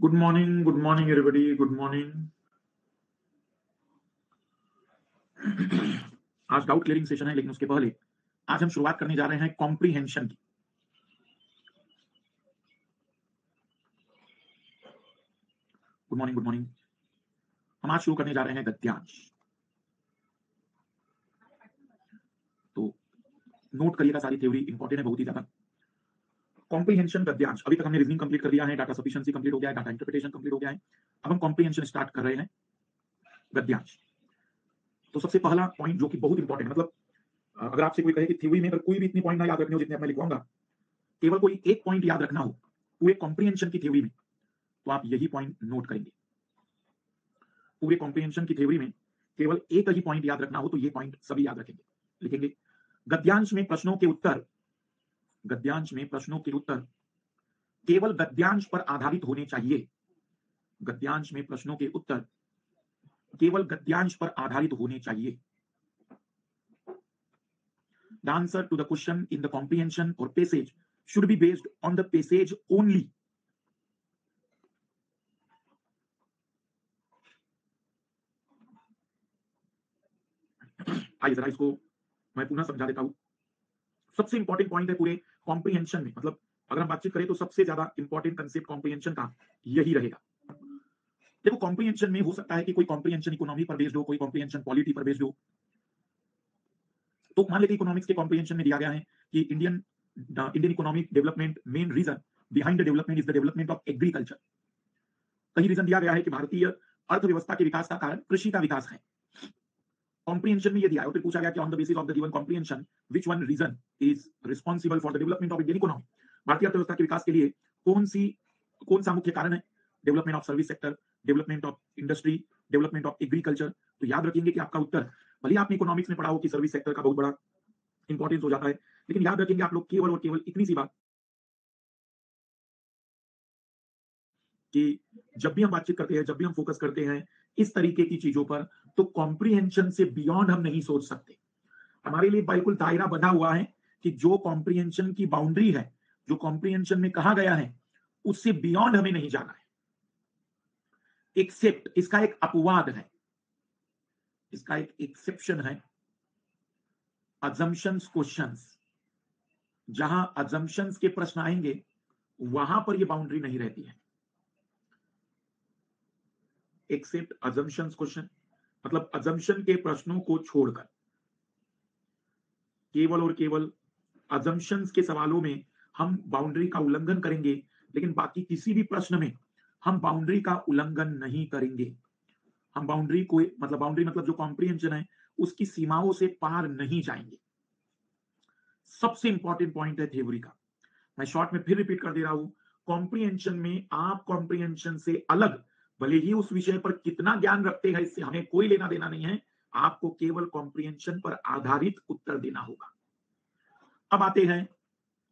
Good morning everybody, good morning. आज doubt clearing session है, लेकिन उसके पहले आज हम शुरुआत करने जा रहे हैं कॉम्प्रीहेंशन की। Good morning, good morning. हम आज शुरू करने जा रहे हैं गद्यांश। तो नोट करिएगा, सारी थ्योरी इंपॉर्टेंट है बहुत ही ज्यादा। कॉम्प्रीहेंशन, गद्यांश। अभी तक हमने रीजनिंग कंप्लीट कर लिया है, डाटा सफिशिएंसी कंप्लीट हो गया है, डाटा इंटरप्रिटेशन कंप्लीट हो गया है। अब हम कॉम्प्रीहेंशन स्टार्ट कर रहे हैं, गद्यांश। तो सबसे पहला पॉइंट जो कि बहुत इंपॉर्टेंट है, मतलब अगर आपसे कोई कहे कि थ्योरी में अगर कोई भी इतनी पॉइंट ना याद रखने हो जितने मैं लिखवाऊंगा, केवल कोई एक पॉइंट याद रखना हो पूरे कॉम्प्रीहेंशन की थ्योरी में, तो आप यही पॉइंट नोट करेंगे। पूरे कॉम्प्रीहेंशन की थ्योरी में केवल एक ही पॉइंट याद रखना हो तो ये पॉइंट सभी याद रखेंगे, लिखेंगे। गद्यांश में प्रश्नों के उत्तर, गद्यांश में प्रश्नों के उत्तर केवल गद्यांश पर आधारित होने चाहिए। गद्यांश में प्रश्नों के उत्तर केवल गद्यांश पर आधारित होने चाहिए। The answer to the question in the comprehension or passage should be based on the passage only. आइए जरा इसको मैं पुनः समझा देता हूं। सबसे इंपॉर्टेंट पॉइंट है पूरे कॉम्प्रीहेंशन में, मतलब अगर हम बातचीत करें तो सबसे ज्यादा इंपॉर्टेंट कंसेप्ट कॉम्प्रीहेंशन का यही रहेगा। देखो, कॉम्प्रीहेंशन में हो सकता है कि कोई कॉम्प्रीहेंशन इकोनॉमी पर बेस्ड हो, कोई कॉम्प्रीहेंशन पॉलिटी पर बेस्ड हो। तो मान लेते इकोनॉमिक्स के कॉम्प्रीहेंशन में दिया गया है कि Indian economic development main reason behind the development is the development of agriculture. कहीं रीजन दिया गया है कि भारतीय अर्थव्यवस्था के विकास का कारण कृषि का विकास है। कॉम्प्रीहेंशन में ये दिया है और फिर पूछा गया कि on the basis of the given comprehension which one reason is responsible for the development of Indian economy. भारतीय अर्थव्यवस्था के विकास के लिए कौन सा मुख्य कारण है? Development of service sector, development of industry, development of agriculture. तो याद रखेंगे कि आपका उत्तर, भले आपने इकोनॉमिक्स में पढ़ा हो कि सर्विस सेक्टर का बहुत बड़ा इंपॉर्टेंस हो जाता है, लेकिन याद रखेंगे आप लोग केवल और केवल इतनी सी बात कि जब भी हम बातचीत करते हैं, जब भी हम फोकस करते हैं इस तरीके की चीजों पर, तो कॉम्प्रीहेंशन से बियॉन्ड हम नहीं सोच सकते। हमारे लिए बिल्कुल दायरा बना हुआ है कि जो कॉम्प्रीहेंशन की बाउंड्री है, जो कॉम्प्रीहेंशन में कहा गया है, उससे बियॉन्ड हमें नहीं जाना है। एक्सेप्ट, इसका एक अपवाद है, इसका एक एक्सेप्शन है, अजम्पशंस क्वेश्चंस। जहां अजम्पशंस के प्रश्न आएंगे वहां पर ये बाउंड्री नहीं रहती है। एक्सेप्ट अजम्पशंस क्वेश्चन मतलब अजम्पशन के प्रश्नों को छोड़कर, केवल और केवल अजम्पशंस के सवालों में हम बाउंड्री का उल्लंघन करेंगे, लेकिन बाकी किसी भी प्रश्न में हम बाउंड्री का उल्लंघन नहीं करेंगे। हम बाउंड्री मतलब जो कॉम्प्रीहेंशन है उसकी सीमाओं से पार नहीं जाएंगे। सबसे इंपॉर्टेंट पॉइंट है थ्योरी का। मैं शॉर्ट में फिर रिपीट कर दे रहा हूं, कॉम्प्रीहेंशन में आप कॉम्प्रीहेंशन से अलग भले ही उस विषय पर कितना ज्ञान रखते हैं, इससे हमें कोई लेना देना नहीं है। आपको केवल कॉम्प्रीहेंशन पर आधारित उत्तर देना होगा। अब आते हैं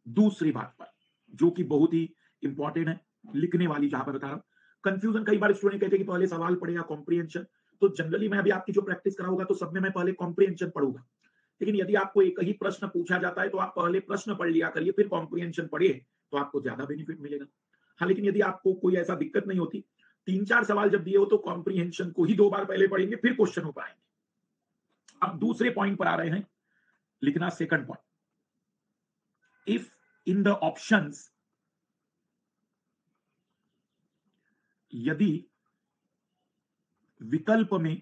दूसरी बात पर, जो कि बहुत ही इंपॉर्टेंट है, लिखने वाली, जहां पर बता रहा हूं कंफ्यूजन। कई बार स्टूडेंट कहते हैं कि पहले सवाल पढ़ेगा कॉम्प्रीहेंशन। तो जनरली मैं अभी आपकी जो प्रैक्टिस कराऊंगा तो सब में मैं पहले कॉम्प्रीहेंशन पढ़ूंगा, लेकिन यदि आपको एक ही प्रश्न पूछा जाता है तो आप पहले प्रश्न पढ़ लिया करिए, फिर कॉम्प्रीहेंशन पढ़िए, तो आपको ज्यादा बेनिफिट मिलेगा। हाँ, लेकिन यदि आपको कोई ऐसा दिक्कत नहीं होती, 3-4 सवाल जब दिए हो तो कॉम्प्रीहेंशन को ही 2 बार पहले पढ़ेंगे, फिर क्वेश्चन हो पाएंगे। अब दूसरे पॉइंट पर आ रहे हैं, लिखना second point. If in the options, यदि विकल्प में,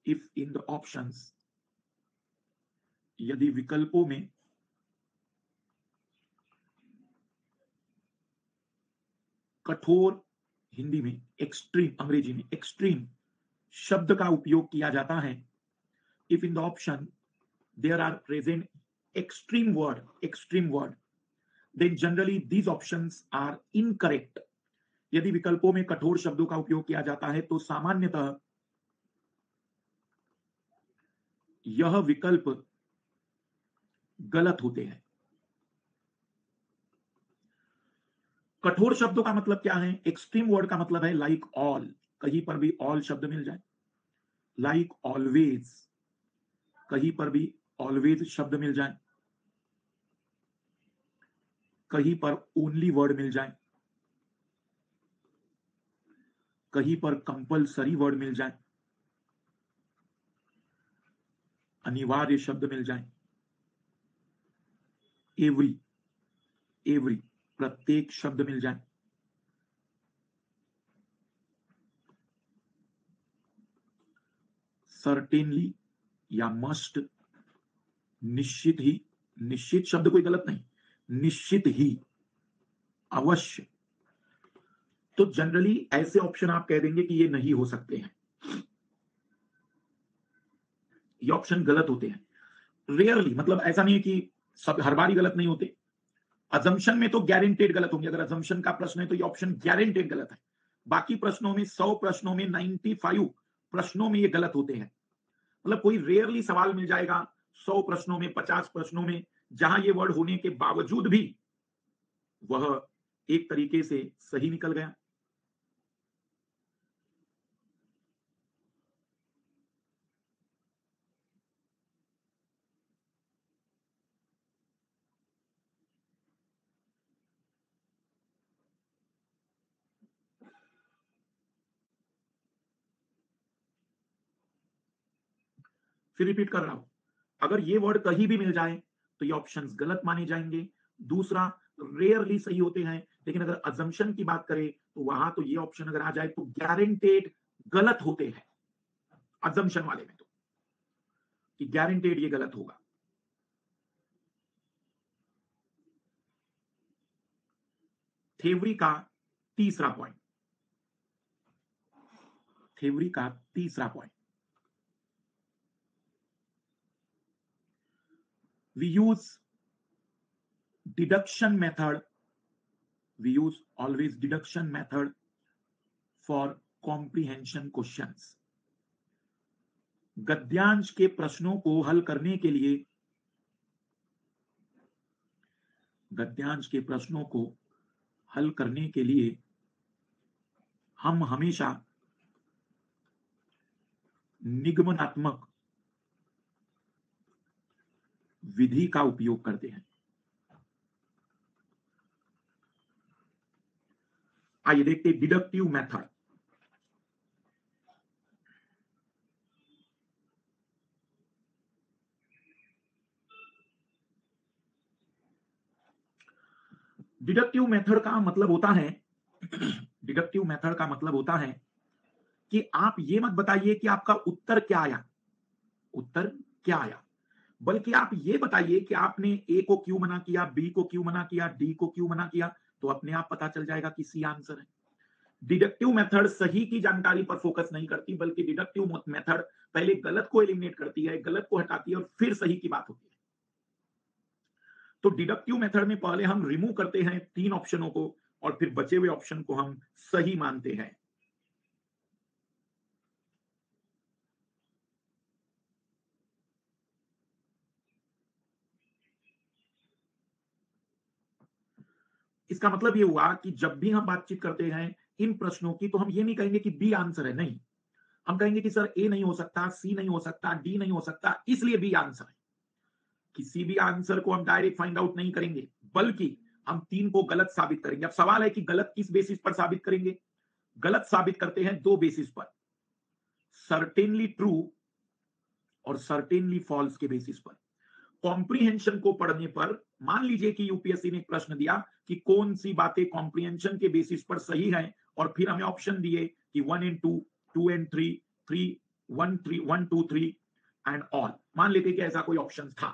इफ इन द ऑप्शंस, यदि विकल्पों में कठोर, हिंदी में एक्सट्रीम, अंग्रेजी में एक्सट्रीम शब्द का उपयोग किया जाता है, if in the option there are present extreme word, then generally these options are incorrect। यदि विकल्पों में कठोर शब्दों का उपयोग किया जाता है तो सामान्यतः यह विकल्प गलत होते हैं। कठोर शब्दों का मतलब क्या है? एक्सट्रीम वर्ड का मतलब है लाइक ऑल, कहीं पर भी ऑल शब्द मिल जाए, लाइक ऑलवेज, कहीं पर भी ऑलवेज शब्द मिल जाए, कहीं पर ओनली वर्ड मिल जाए, कहीं पर कंपलसरी वर्ड मिल जाए, अनिवार्य शब्द मिल जाए, एवरी, एवरी प्रत्येक शब्द मिल जाए, सर्टेनली या मस्ट, निश्चित ही, निश्चित शब्द कोई गलत नहीं, निश्चित ही, अवश्य, तो जनरली ऐसे ऑप्शन आप कह देंगे कि ये नहीं हो सकते हैं, ये ऑप्शन गलत होते हैं। रेयरली, मतलब ऐसा नहीं है कि सब हर बार ही गलत नहीं होते। अजम्पशन में तो गारंटेड गलत होंगे। अगर अजम्पशन का प्रश्न है तो ये ऑप्शन गारंटेड गलत है। बाकी प्रश्नों में 100 प्रश्नों में 95 प्रश्नों में ये गलत होते हैं। मतलब कोई रेयरली सवाल मिल जाएगा 100 प्रश्नों में, 50 प्रश्नों में, जहां ये वर्ड होने के बावजूद भी वह एक तरीके से सही निकल गया। फिर रिपीट कर रहा हूं, अगर ये वर्ड कहीं भी मिल जाए तो ये ऑप्शंस गलत माने जाएंगे। दूसरा, रेयरली सही होते हैं, लेकिन अगर अजम्पशन की बात करें तो वहां तो ये ऑप्शन अगर आ जाए तो गारंटेड गलत होते हैं। अजम्पशन वाले में तो कि गारंटेड ये गलत होगा। थ्योरी का तीसरा पॉइंट, थ्योरी का तीसरा point, we use deduction method, we use always deduction method for comprehension questions। गद्यांश के प्रश्नों को हल करने के लिए, गद्यांश के प्रश्नों को हल करने के लिए हम हमेशा निगमनात्मक विधि का उपयोग करते हैं। आइए देखते हैं डिडक्टिव मेथड। डिडक्टिव मेथड का मतलब होता है डिडक्टिव मेथड का मतलब होता है कि आप ये मत बताइए कि आपका उत्तर क्या आया, उत्तर क्या आया, बल्कि आप ये बताइए कि आपने ए को क्यों मना किया, बी को क्यों मना किया, डी को क्यों मना किया, तो अपने आप पता चल जाएगा कि सी आंसर है। डिडक्टिव मेथड सही की जानकारी पर फोकस नहीं करती, बल्कि डिडक्टिव मेथड पहले गलत को एलिमिनेट करती है, गलत को हटाती है और फिर सही की बात होती है। तो डिडक्टिव मेथड में पहले हम रिमूव करते हैं 3 ऑप्शनों को और फिर बचे हुए ऑप्शन को हम सही मानते हैं। इसका मतलब ये हुआ कि जब भी हम बातचीत करते हैं इन प्रश्नों की, तो हम ये नहीं कहेंगे कि बी आंसर है, नहीं, हम कहेंगे कि सर ए नहीं हो सकता, सी नहीं हो सकता, डी नहीं हो सकता, इसलिए बी आंसर है। किसी भी आंसर को हम डायरेक्ट फाइंड आउट नहीं करेंगे, बल्कि हम 3 को गलत साबित करेंगे। अब सवाल है कि गलत किस बेसिस पर साबित करेंगे? गलत साबित करते हैं 2 बेसिस पर, सर्टेनली ट्रू और सर्टेनली फॉल्स के बेसिस पर। कॉम्प्रिहेंशन को पढ़ने पर मान लीजिए कि यूपीएससी ने एक प्रश्न दिया कि कौन सी बातें कॉम्प्रिहेंशन के बेसिस पर सही है, और फिर हमें ऑप्शन दिए कि 1 एंड 2, 2 एंड 3, 3, 1, 3, 1, 2, 3 एंड ऑल। मान लेते कि ऐसा कोई ऑप्शन था,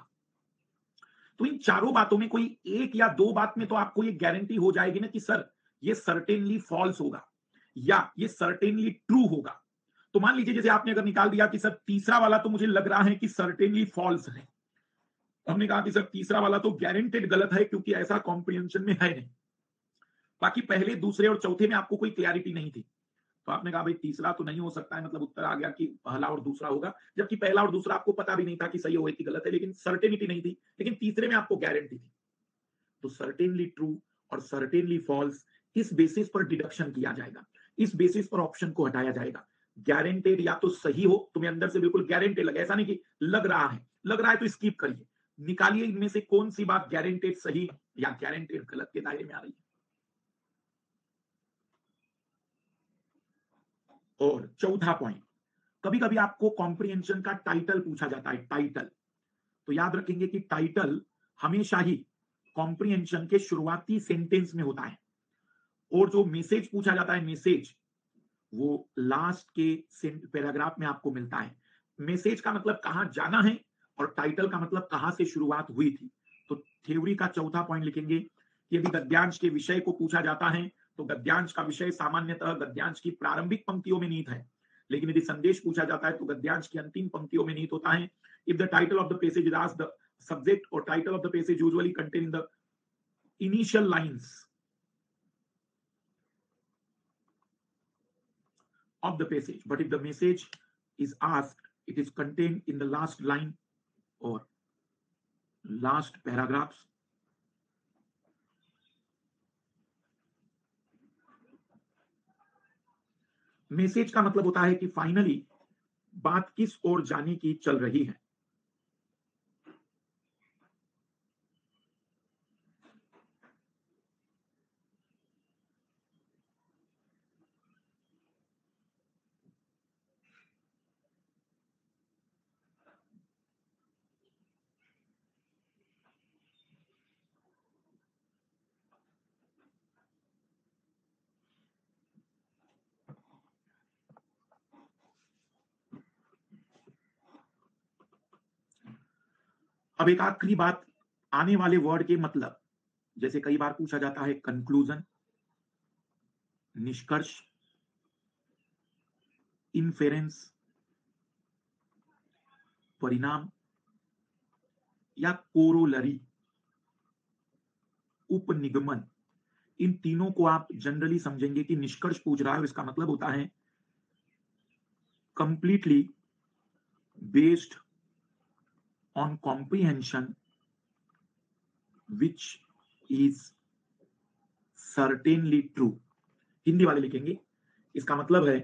तो इन चारों बातों में कोई एक या 2 बात में तो आपको ये गारंटी हो जाएगी ना कि सर ये सर्टेनली फॉल्स होगा या ये सर्टेनली ट्रू होगा। तो मान लीजिए जैसे आपने अगर निकाल दिया कि सर तीसरा वाला तो मुझे लग रहा है कि सर्टेनली फॉल्स है, हमने कहा कि सर तीसरा वाला तो गारंटेड गलत है क्योंकि ऐसा कॉम्प्रिहेंशन में है नहीं। बाकी पहले, दूसरे और चौथे में आपको कोई क्लैरिटी नहीं थी, तो आपने कहा भाई तीसरा तो नहीं हो सकता है, मतलब उत्तर आ गया कि पहला और दूसरा होगा, जबकि पहला और दूसरा आपको पता भी नहीं था कि सही होगा कि गलत है, लेकिन सर्टेनिटी नहीं थी, लेकिन तीसरे में आपको गारंटी थी। तो सर्टेनली ट्रू और सर्टेनली फॉल्स, इस बेसिस पर डिडक्शन किया जाएगा, इस बेसिस पर ऑप्शन को हटाया जाएगा। गारंटेड या तो सही हो, तुम्हें अंदर से बिल्कुल गारंटेड लगे, ऐसा नहीं कि लग रहा है, लग रहा है तो स्किप करिए, निकालिए इनमें से कौन सी बात गारंटेड सही या गारंटेड गलत के दायरे में आ रही है। और चौथा पॉइंट, कभी कभी आपको कॉम्प्रिहेंशन का टाइटल पूछा जाता है, टाइटल। तो याद रखेंगे कि टाइटल हमेशा ही कॉम्प्रिहेंशन के शुरुआती सेंटेंस में होता है, और जो मैसेज पूछा जाता है, मैसेज, वो लास्ट के पैराग्राफ में आपको मिलता है। मैसेज का मतलब कहां जाना है, और टाइटल का मतलब कहां से शुरुआत हुई थी। तो थ्योरी का चौथा पॉइंट लिखेंगे कि यदि गद्यांश के विषय को पूछा जाता है तो गद्यांश का विषय सामान्यतः गद्यांश की प्रारंभिक पंक्तियों में निहित है, लेकिन यदि संदेश पूछा जाता है तो गद्यांश की अंतिम पंक्तियों में निहित होता है। If the title of the passage is asked, the subject और title of the passage usually contain in the initial lines of the passage, but if the message is asked, it is contained in the last line or last paragraphs. Message का मतलब होता है कि finally बात किस ओर जाने की चल रही है। अब एक आखिरी बात, आने वाले वर्ड के मतलब, जैसे कई बार पूछा जाता है कंक्लूजन, निष्कर्ष, इन्फेरेंस, परिणाम, या कोरोलरी, उपनिगमन। इन तीनों को आप जनरली समझेंगे कि निष्कर्ष पूछ रहा है, इसका मतलब होता है completely based on comprehension which is certainly true. Hindi वाले लिखेंगे, इसका मतलब है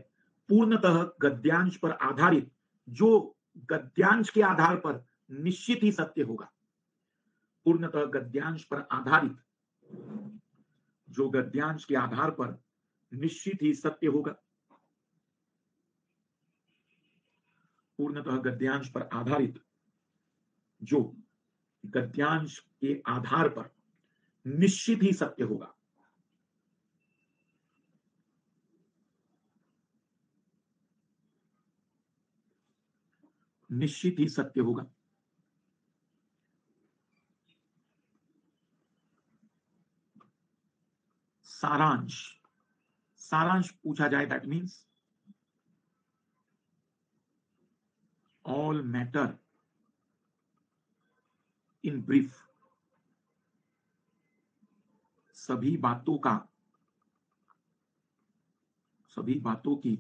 पूर्णतः गद्यांश पर आधारित, जो गद्यांश के आधार पर निश्चित ही सत्य होगा। पूर्णतः गद्यांश पर आधारित, जो गद्यांश के आधार पर निश्चित ही सत्य होगा। पूर्णतः गद्यांश पर आधारित, जो गद्यांश के आधार पर निश्चित ही सत्य होगा। निश्चित ही सत्य होगा। सारांश, सारांश पूछा जाए, that means all matter in brief, सभी बातों की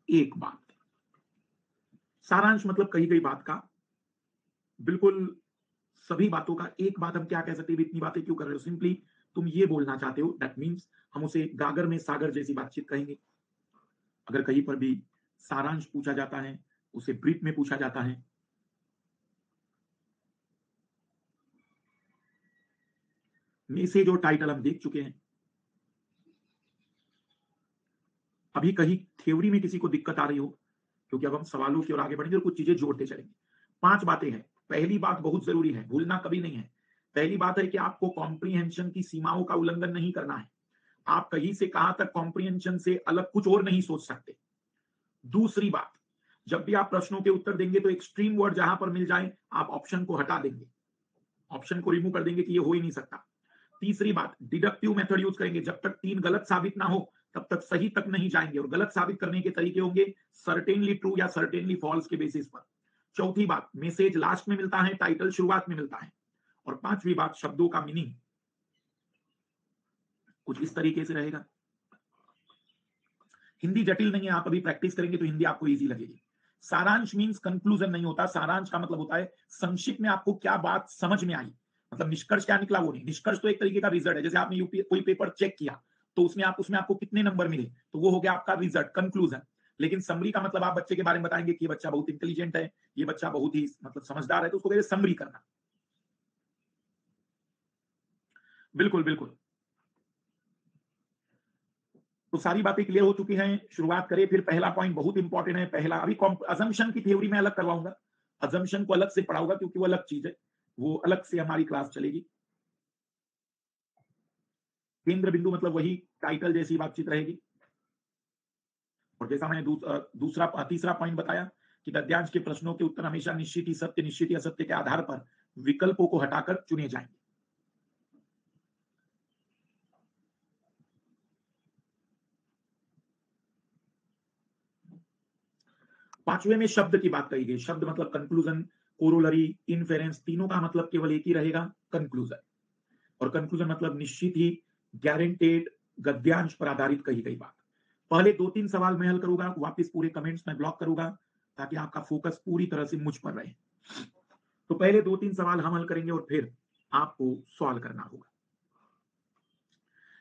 एक बात। सारांश मतलब कही गई बात का, बिल्कुल सभी बातों का एक बात। हम क्या कह सकते हैं, इतनी बातें क्यों कर रहे हो, सिंपली तुम ये बोलना चाहते हो, दैट मीन्स हम उसे गागर में सागर जैसी बातचीत कहेंगे। अगर कहीं पर भी सारांश पूछा जाता है, उसे ब्रीफ में पूछा जाता है। मैसेज और टाइटल हम देख चुके हैं। अभी कहीं थ्योरी में किसी को दिक्कत आ रही हो, क्योंकि अब हम सवालों की ओर आगे बढ़ेंगे और कुछ चीजें जोड़ते चलेंगे। 5 बातें हैं। पहली बात बहुत जरूरी है, भूलना कभी नहीं है। पहली बात है कि आपको कॉम्प्रिहेंशन की सीमाओं का उल्लंघन नहीं करना है। आप कहीं से कहां तक कॉम्प्रिहेंशन से अलग कुछ और नहीं सोच सकते। दूसरी बात, जब भी आप प्रश्नों के उत्तर देंगे तो एक्सट्रीम वर्ड जहां पर मिल जाए, आप ऑप्शन को हटा देंगे, ऑप्शन को रिमूव कर देंगे कि ये हो ही नहीं सकता। तीसरी बात, डिडक्टिव मेथड यूज करेंगे। जब तक 3 गलत साबित ना हो तब तक सही तक नहीं जाएंगे, और गलत साबित करने के तरीके होंगे सर्टेनली ट्रू या सर्टेनली फॉल्स के बेसिस पर। चौथी बात, मैसेज लास्ट में मिलता है, टाइटल शुरुआत में मिलता है। और पांचवी बात, शब्दों का मीनिंग कुछ इस तरीके से रहेगा। हिंदी जटिल नहीं है, आप अभी प्रैक्टिस करेंगे तो हिंदी आपको इजी लगेगी। सारांश मींस कंक्लूजन नहीं होता। सारांश का मतलब होता है संक्षिप्त में आपको क्या बात समझ में आई, मतलब निष्कर्ष क्या निकला वो नहीं। निष्कर्ष तो एक तरीके का रिजल्ट है, जैसे आपने यूपी कोई पेपर चेक किया तो उसमें आपको कितने नंबर मिले, तो वो हो गया आपका रिजल्ट, कंक्लूजन। लेकिन समरी का मतलब आप बच्चे के बारे में बताएंगे कि ये बच्चा बहुत इंटेलिजेंट है, ये बच्चा बहुत ही मतलब समझदार है, तो उसको कहते हैं समरी करना। बिल्कुल बिल्कुल। तो सारी बातें क्लियर हो चुकी हैं। शुरुआत करें। फिर पहला पॉइंट बहुत इंपॉर्टेंट है। पहला अभी अजम्पशन की थ्योरी में अलग करवाऊंगा, अजम्पशन को अलग से पढ़ाऊंगा क्योंकि वो अलग चीज है, वो अलग से हमारी क्लास चलेगी। केंद्र बिंदु मतलब वही टाइटल जैसी बातचीत रहेगी। और जैसा मैंने दूसरा तीसरा पॉइंट बताया कि गद्यांश के प्रश्नों के उत्तर हमेशा निश्चित ही सत्य, निश्चित ही असत्य के आधार पर विकल्पों को हटाकर चुने जाएंगे। पांचवें में शब्द की बात कही गई। शब्द मतलब कंक्लूजन, कोरोलरी, इनफेरेंस, तीनों का मतलब केवल एक ही रहेगा, कंक्लूजन। और कंक्लूजन मतलब निश्चित ही गारंटेड गद्यांश पर आधारित कही गई बात। पहले 2-3 सवाल मैं हल करूंगा, वापस पूरे कमेंट्स में ब्लॉक करूंगा ताकि आपका फोकस पूरी तरह से मुझ पर रहे। तो पहले 2-3 सवाल हम हल करेंगे और फिर आपको सॉल्व करना होगा।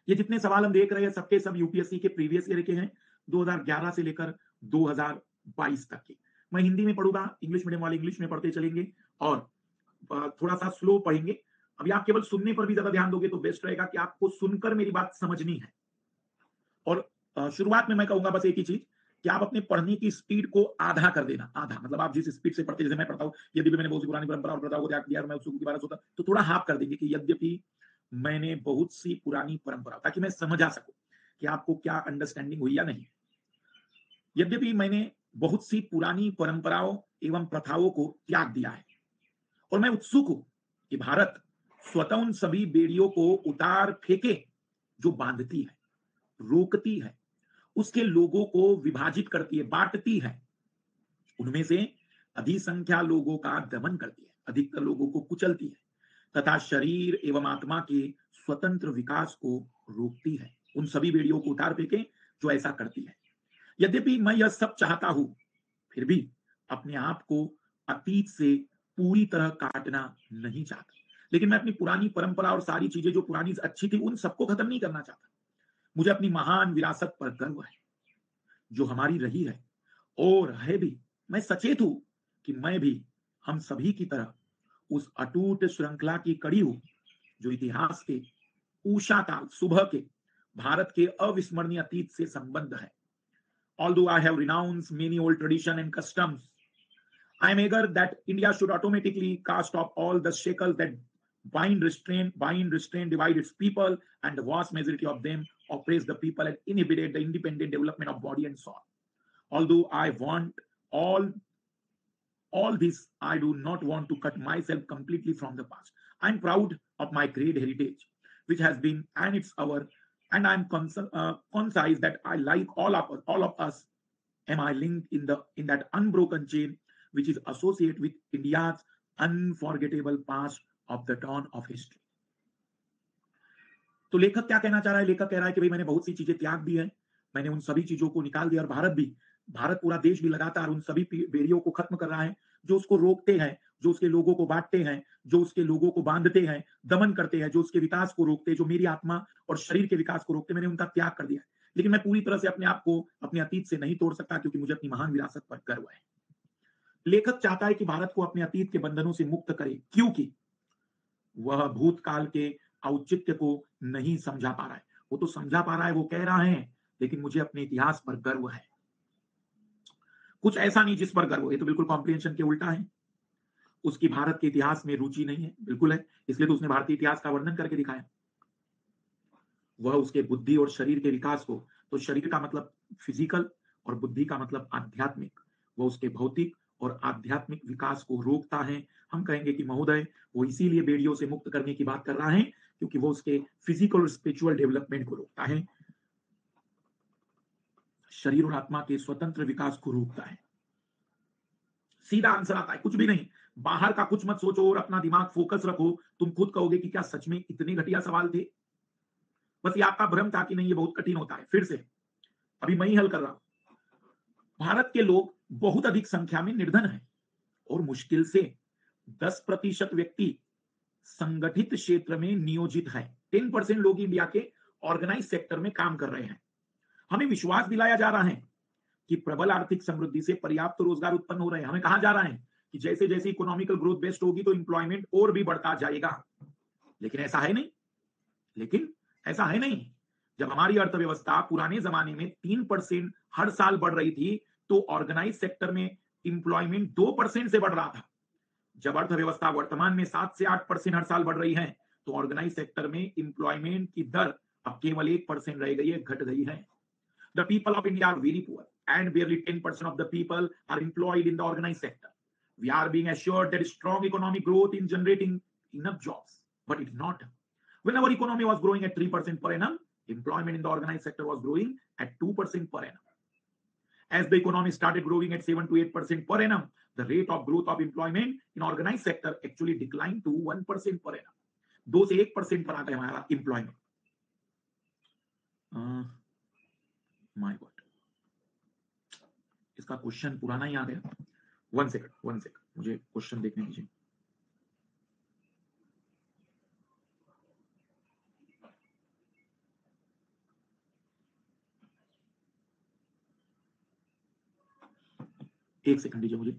ये जितने सवाल हम देख रहे हैं सबके सब यूपीएससी के प्रीवियस ईयर के हैं, 2011 से लेकर 2022 तक के। मैं हिंदी में पढ़ूंगा, इंग्लिश मीडियम वाले इंग्लिश में पढ़ते चलेंगे और थोड़ा सा स्लो पढ़ेंगे। अभी आप केवल सुनने पर भी ज्यादा ध्यान दोगे तो बेस्ट रहेगा कि आपको सुनकर मेरी बात समझनी है। और शुरुआत में मैं कहूंगा बस एक ही चीज कि आप अपने पढ़ने की स्पीड को आधा कर देना। आधा मतलब आप जिस स्पीड से पढ़ते, जैसे मैं पढ़ता हूँ, यदि मैंने बहुत सी पुरानी परंपरा और प्रथाओं को त्याग दिया और मैं उसको दोबारा सोता, तो थोड़ा हाफ कर देंगे कि यद्यपि मैंने बहुत सी पुरानी परंपरा, ताकि मैं समझ आ सकूं कि आपको क्या अंडरस्टैंडिंग हुई या नहीं। यद्यपि मैंने बहुत सी पुरानी परंपराओं एवं प्रथाओं को त्याग दिया है और मैं उत्सुक हूं कि भारत स्वतः उन सभी बेड़ियों को उतार फेंके जो बांधती है, रोकती है, उसके लोगों को विभाजित करती है, बांटती है, उनमें से अधिसंख्या लोगों का दमन करती है, अधिकतर लोगों को कुचलती है तथा शरीर एवं आत्मा के स्वतंत्र विकास को रोकती है। उन सभी बेड़ियों को उतार फेंके जो ऐसा करती है। यद्यपि मैं यह सब चाहता हूं, फिर भी अपने आप को अतीत से पूरी तरह काटना नहीं चाहता। लेकिन मैं अपनी पुरानी परंपरा और सारी चीजें जो पुरानी अच्छी थी उन सबको खत्म नहीं करना चाहता। मुझे अपनी महान विरासत पर गर्व है जो हमारी रही है और है भी। मैं सचेत हूं कि मैं भी हम सभी की तरह उस अटूट श्रृंखला की कड़ी हूं जो इतिहास के उषा काल सुबह के भारत के अविस्मरणीय अतीत से संबंध है। Although I have renounced many old tradition and customs, I am eager that India should automatically cast off all the shackles that bind, restrain, divide its people, and the vast majority of them oppress the people and inhibit the independent development of body and soul. Although I want all all this, I do not want to cut myself completely from the past. I'm proud of my great heritage, which has been and it's our, and I'm concise that I like all of us. Am I linked in that unbroken chain which is associated with India's unforgettable past of the dawn of history? तो लेखक क्या कहना चाह रहा है? लेखक कह रहा है कि भाई मैंने बहुत सी चीजें त्याग दी है, मैंने उन सभी चीजों को निकाल दिया और भारत पूरा देश भी लगातार उन सभी बेड़ियों को खत्म कर रहा है जो उसको रोकते हैं, जो उसके लोगों को बांटते हैं, जो उसके लोगों को बांधते हैं, दमन करते हैं, जो उसके विकास को रोकते हैं, जो मेरी आत्मा और शरीर के विकास को रोकते, मैंने उनका त्याग कर दिया है। लेकिन मैं पूरी तरह से अपने आप को अपने अतीत से नहीं तोड़ सकता क्योंकि मुझे अपनी महान विरासत पर गर्व है। लेखक चाहता है कि भारत को अपने अतीत के बंधनों से मुक्त करे क्योंकि वह भूतकाल के औचित्य को नहीं समझा पा रहा है। वो तो समझा पा रहा है, वो कह रहा है, लेकिन मुझे अपने इतिहास पर गर्व है। कुछ ऐसा नहीं जिस पर गर्व हो, ये तो बिल्कुल कॉम्प्रिहेंशन के उल्टा है। उसकी भारत के इतिहास में रुचि नहीं है, बिल्कुल है, इसलिए तो उसने भारतीय इतिहास का वर्णन करके दिखाया। वह उसके बुद्धि और शरीर के विकास को, तो शरीर का मतलब फिजिकल और बुद्धि का मतलब आध्यात्मिक, वह उसके भौतिक और आध्यात्मिक विकास को रोकता है। हम कहेंगे कि महोदय वो इसीलिए बेड़ियों से मुक्त करने की बात कर रहा है क्योंकि वो उसके फिजिकल और स्पिरिचुअल डेवलपमेंट को रोकता है, शरीर और आत्मा के स्वतंत्र विकास को रोकता है। सीधा आंसर आता है, कुछ भी नहीं, बाहर का कुछ मत सोचो और अपना दिमाग फोकस रखो। तुम खुद कहोगे कि क्या सच में इतने घटिया सवाल थे? बस ये आपका भ्रम था कि नहीं ये बहुत कठिन होता है। फिर से अभी मैं ही हल कर रहा हूं। भारत के लोग बहुत अधिक संख्या में निर्धन हैं और मुश्किल से 10% व्यक्ति संगठित क्षेत्र में नियोजित है। 10% लोग इंडिया के ऑर्गेनाइज सेक्टर में काम कर रहे हैं। हमें विश्वास दिलाया जा रहा है कि प्रबल आर्थिक समृद्धि से पर्याप्त रोजगार उत्पन्न हो रहे हैं। हमें कहा जा रहा है कि जैसे जैसे इकोनॉमिकल ग्रोथ बेस्ट होगी तो इंप्लॉयमेंट और भी बढ़ता जाएगा। लेकिन ऐसा है नहीं। जब हमारी अर्थव्यवस्था पुराने जमाने में 3% हर साल बढ़ रही थी, तो ऑर्गेनाइज सेक्टर में इंप्लॉयमेंट 2% से बढ़ रहा था। जब अर्थव्यवस्था वर्तमान में 7 से 8% हर साल बढ़ रही है, तो ऑर्गेनाइज सेक्टर में इंप्लॉयमेंट की दर अब केवल 1% रह गई है, घट गई है। The people of India are very poor, and barely 10% of the people are employed in the organized sector. We are being assured that strong economic growth in generating enough jobs, but it's not. When our economy was growing at 3% per annum, employment in the organized sector was growing at 2% per annum. As the economy started growing at 7 to 8% per annum, the rate of growth of employment in organized sector actually declined to 1% per annum. 2 से 1% पर आ गया हमारा employment. My God. इसका question पुराना ही आ गया। 1 second, मुझे question देखने दीजिए। एक सेकंड दीजिए मुझे।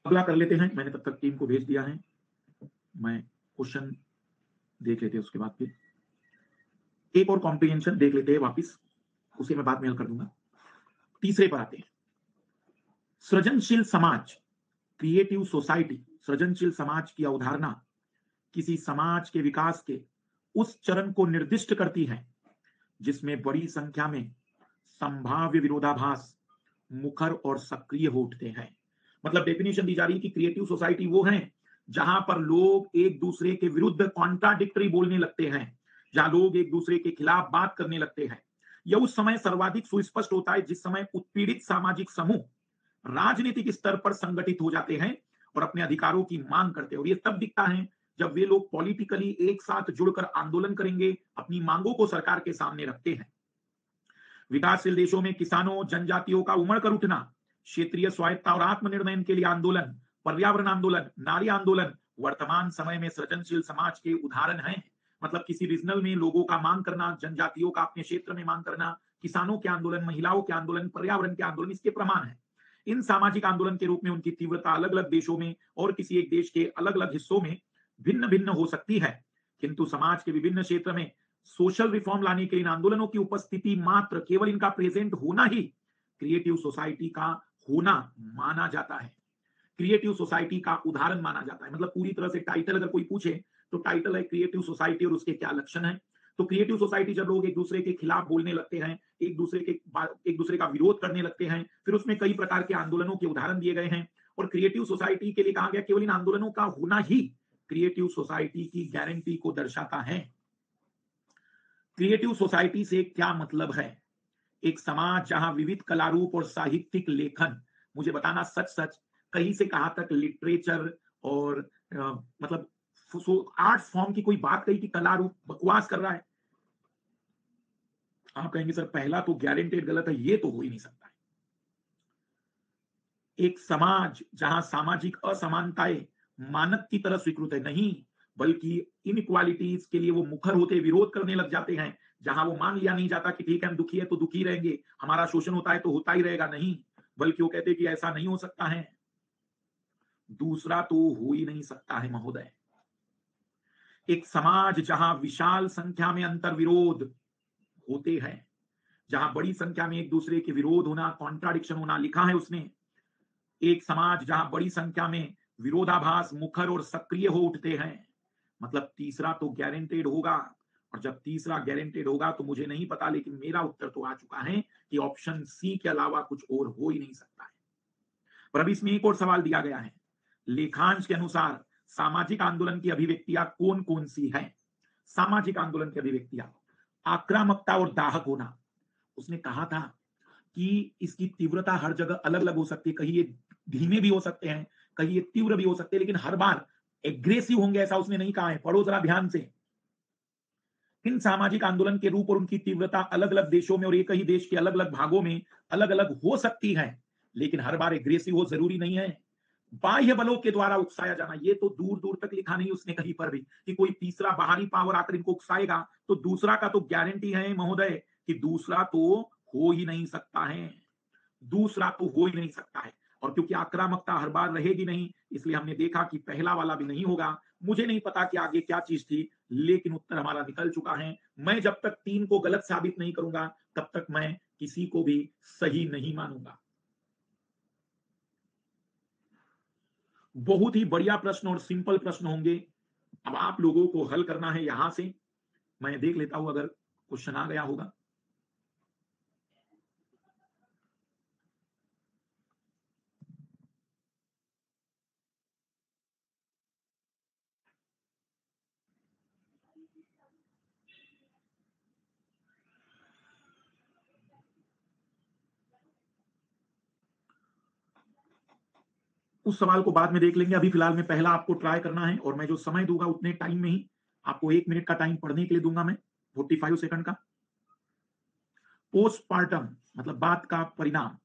अगला कर लेते हैं, मैंने तब तक टीम को भेज दिया है। मैं क्वेश्चन देख लेते हैं, उसके बाद फिर एक और कॉम्प्रिहेंशन देख लेते हैं वापस, उसे मैं बाद में हल कर दूंगा। तीसरे पर आते हैं, सृजनशील समाज, क्रिएटिव सोसाइटी। सृजनशील समाज की अवधारणा किसी समाज के विकास के उस चरण को निर्दिष्ट करती है जिसमें बड़ी संख्या में संभाव्य विरोधाभास मुखर और सक्रिय हो उठते हैं। मतलब डेफिनेशन दी जा रही है कि क्रिएटिव सोसाइटी वो है जहां पर लोग एक दूसरे के विरुद्ध कॉन्ट्राडिक्टरी बोलने लगते हैं, जहां लोग एक दूसरे के खिलाफ बात करने लगते हैं। यह उस समय सर्वाधिक सुस्पष्ट होता है जिस समय उत्पीड़ित सामाजिक समूह राजनीतिक स्तर पर संगठित हो जाते हैं और अपने अधिकारों की मांग करते हैं। और ये तब दिखता है जब वे लोग पॉलिटिकली एक साथ जुड़कर आंदोलन करेंगे, अपनी मांगों को सरकार के सामने रखते हैं। विकासशील देशों में किसानों, जनजातियों का उमड़ कर उठना, क्षेत्रीय स्वायत्ता और आत्मनिर्णय के लिए आंदोलन, पर्यावरण आंदोलन, नारी आंदोलन वर्तमान समय में सृजनशील समाज के उदाहरण हैं। मतलब किसी रीजनल में लोगों का मांग करना, जनजातियों का अपने क्षेत्र में मांग करना, किसानों के आंदोलन, महिलाओं के आंदोलन, पर्यावरण के आंदोलन, इसके प्रमाण है। इन सामाजिक आंदोलन के रूप में उनकी तीव्रता अलग अलग देशों में और किसी एक देश के अलग अलग हिस्सों में भिन्न भिन्न हो सकती है, किंतु समाज के विभिन्न क्षेत्र में सोशल रिफॉर्म लाने के इन आंदोलनों की उपस्थिति मात्र, केवल इनका प्रेजेंट होना ही क्रिएटिव सोसाइटी का होना माना जाता है, क्रिएटिव सोसाइटी का उदाहरण माना जाता है। मतलब पूरी तरह से टाइटल अगर कोई पूछे तो टाइटल है क्रिएटिव सोसाइटी और उसके क्या लक्षण है। तो क्रिएटिव सोसाइटी जब लोग एक दूसरे के खिलाफ बोलने लगते हैं, एक दूसरे का विरोध करने लगते हैं, फिर उसमें कई प्रकार के आंदोलनों के उदाहरण दिए गए हैं। और क्रिएटिव सोसाइटी के लिए कहा गया केवल इन आंदोलनों का होना ही क्रिएटिव सोसाइटी की गारंटी को दर्शाता है। क्रिएटिव सोसाइटी से क्या मतलब है? एक समाज जहां विविध कलारूप और साहित्यिक लेखन, मुझे बताना सच सच कहीं से कहां तक लिटरेचर और मतलब आर्ट फॉर्म की कोई बात कही कि कलारूप बकवास कर रहा है। आप कहेंगे सर पहला तो गारंटेड गलत है, ये तो हो ही नहीं सकता है। एक समाज जहां सामाजिक असमानताएं मानक की तरह स्वीकृत है, नहीं बल्कि इनइक्वालिटीज के लिए वो मुखर होते, विरोध करने लग जाते हैं। जहां वो मान लिया नहीं जाता कि ठीक है हम दुखी है तो दुखी रहेंगे, हमारा शोषण होता है तो होता ही रहेगा, नहीं, बल्कि वो कहते हैं कि ऐसा नहीं हो सकता है, दूसरा तो हो ही नहीं सकता है महोदय। एक समाज जहां विशाल संख्या में अंतर विरोध होते हैं, जहां बड़ी संख्या में एक दूसरे के विरोध होना, कॉन्ट्राडिक्शन होना, लिखा है उसने, एक समाज जहां बड़ी संख्या में विरोधाभास मुखर और सक्रिय हो उठते हैं, मतलब तीसरा तो गारंटेड होगा। और जब तीसरा गारंटेड होगा तो मुझे नहीं पता, लेकिन मेरा उत्तर तो आ चुका है कि ऑप्शन सी के अलावा कुछ और हो ही नहीं सकता है। पर अभी इसमें एक और सवाल दिया गया है, लेखांश के अनुसार सामाजिक आंदोलन की अभिव्यक्तियां कौन कौन सी हैं? सामाजिक आंदोलन की अभिव्यक्तियां, आक्रामकता और दाहक होना। उसने कहा था कि इसकी तीव्रता हर जगह अलग अलग हो सकती है, कहीं ये धीमे भी हो सकते हैं, कहीं ये तीव्र भी हो सकते हैं, लेकिन हर बार एग्रेसिव होंगे ऐसा उसने नहीं कहा है। पढ़ो जरा ध्यान से। इन सामाजिक आंदोलन के रूप और उनकी तीव्रता अलग अलग देशों में और एक ही देश के अलग अलग भागों में अलग अलग हो सकती है, लेकिन हर बार एग्रेसिव हो जरूरी नहीं है। बाह्य बलों के द्वारा उकसाया जाना, ये तो दूर दूर तक लिखा नहीं उसने कहीं पर भी कि कोई तीसरा बाहरी पावर आकर इनको उकसाएगा। तो दूसरा का तो गारंटी है महोदय कि दूसरा तो हो ही नहीं सकता है, दूसरा तो हो ही नहीं सकता है। और क्योंकि आक्रामकता हर बार रहेगी नहीं, इसलिए हमने देखा कि पहला वाला भी नहीं होगा। मुझे नहीं पता कि आगे क्या चीज थी, लेकिन उत्तर हमारा निकल चुका है। मैं जब तक 3 को गलत साबित नहीं करूंगा तब तक मैं किसी को भी सही नहीं मानूंगा। बहुत ही बढ़िया प्रश्न और सिंपल प्रश्न होंगे। अब आप लोगों को हल करना है यहां से। मैं देख लेता हूं अगर क्वेश्चन आ गया होगा। उस सवाल को बाद में देख लेंगे। अभी फिलहाल में पहला आपको ट्राई करना है, और मैं जो समय दूंगा उतने टाइम में ही आपको 1 मिनट का टाइम पढ़ने के लिए दूंगा मैं, 45 सेकंड का। पोस्टपार्टम मतलब बात का परिणाम,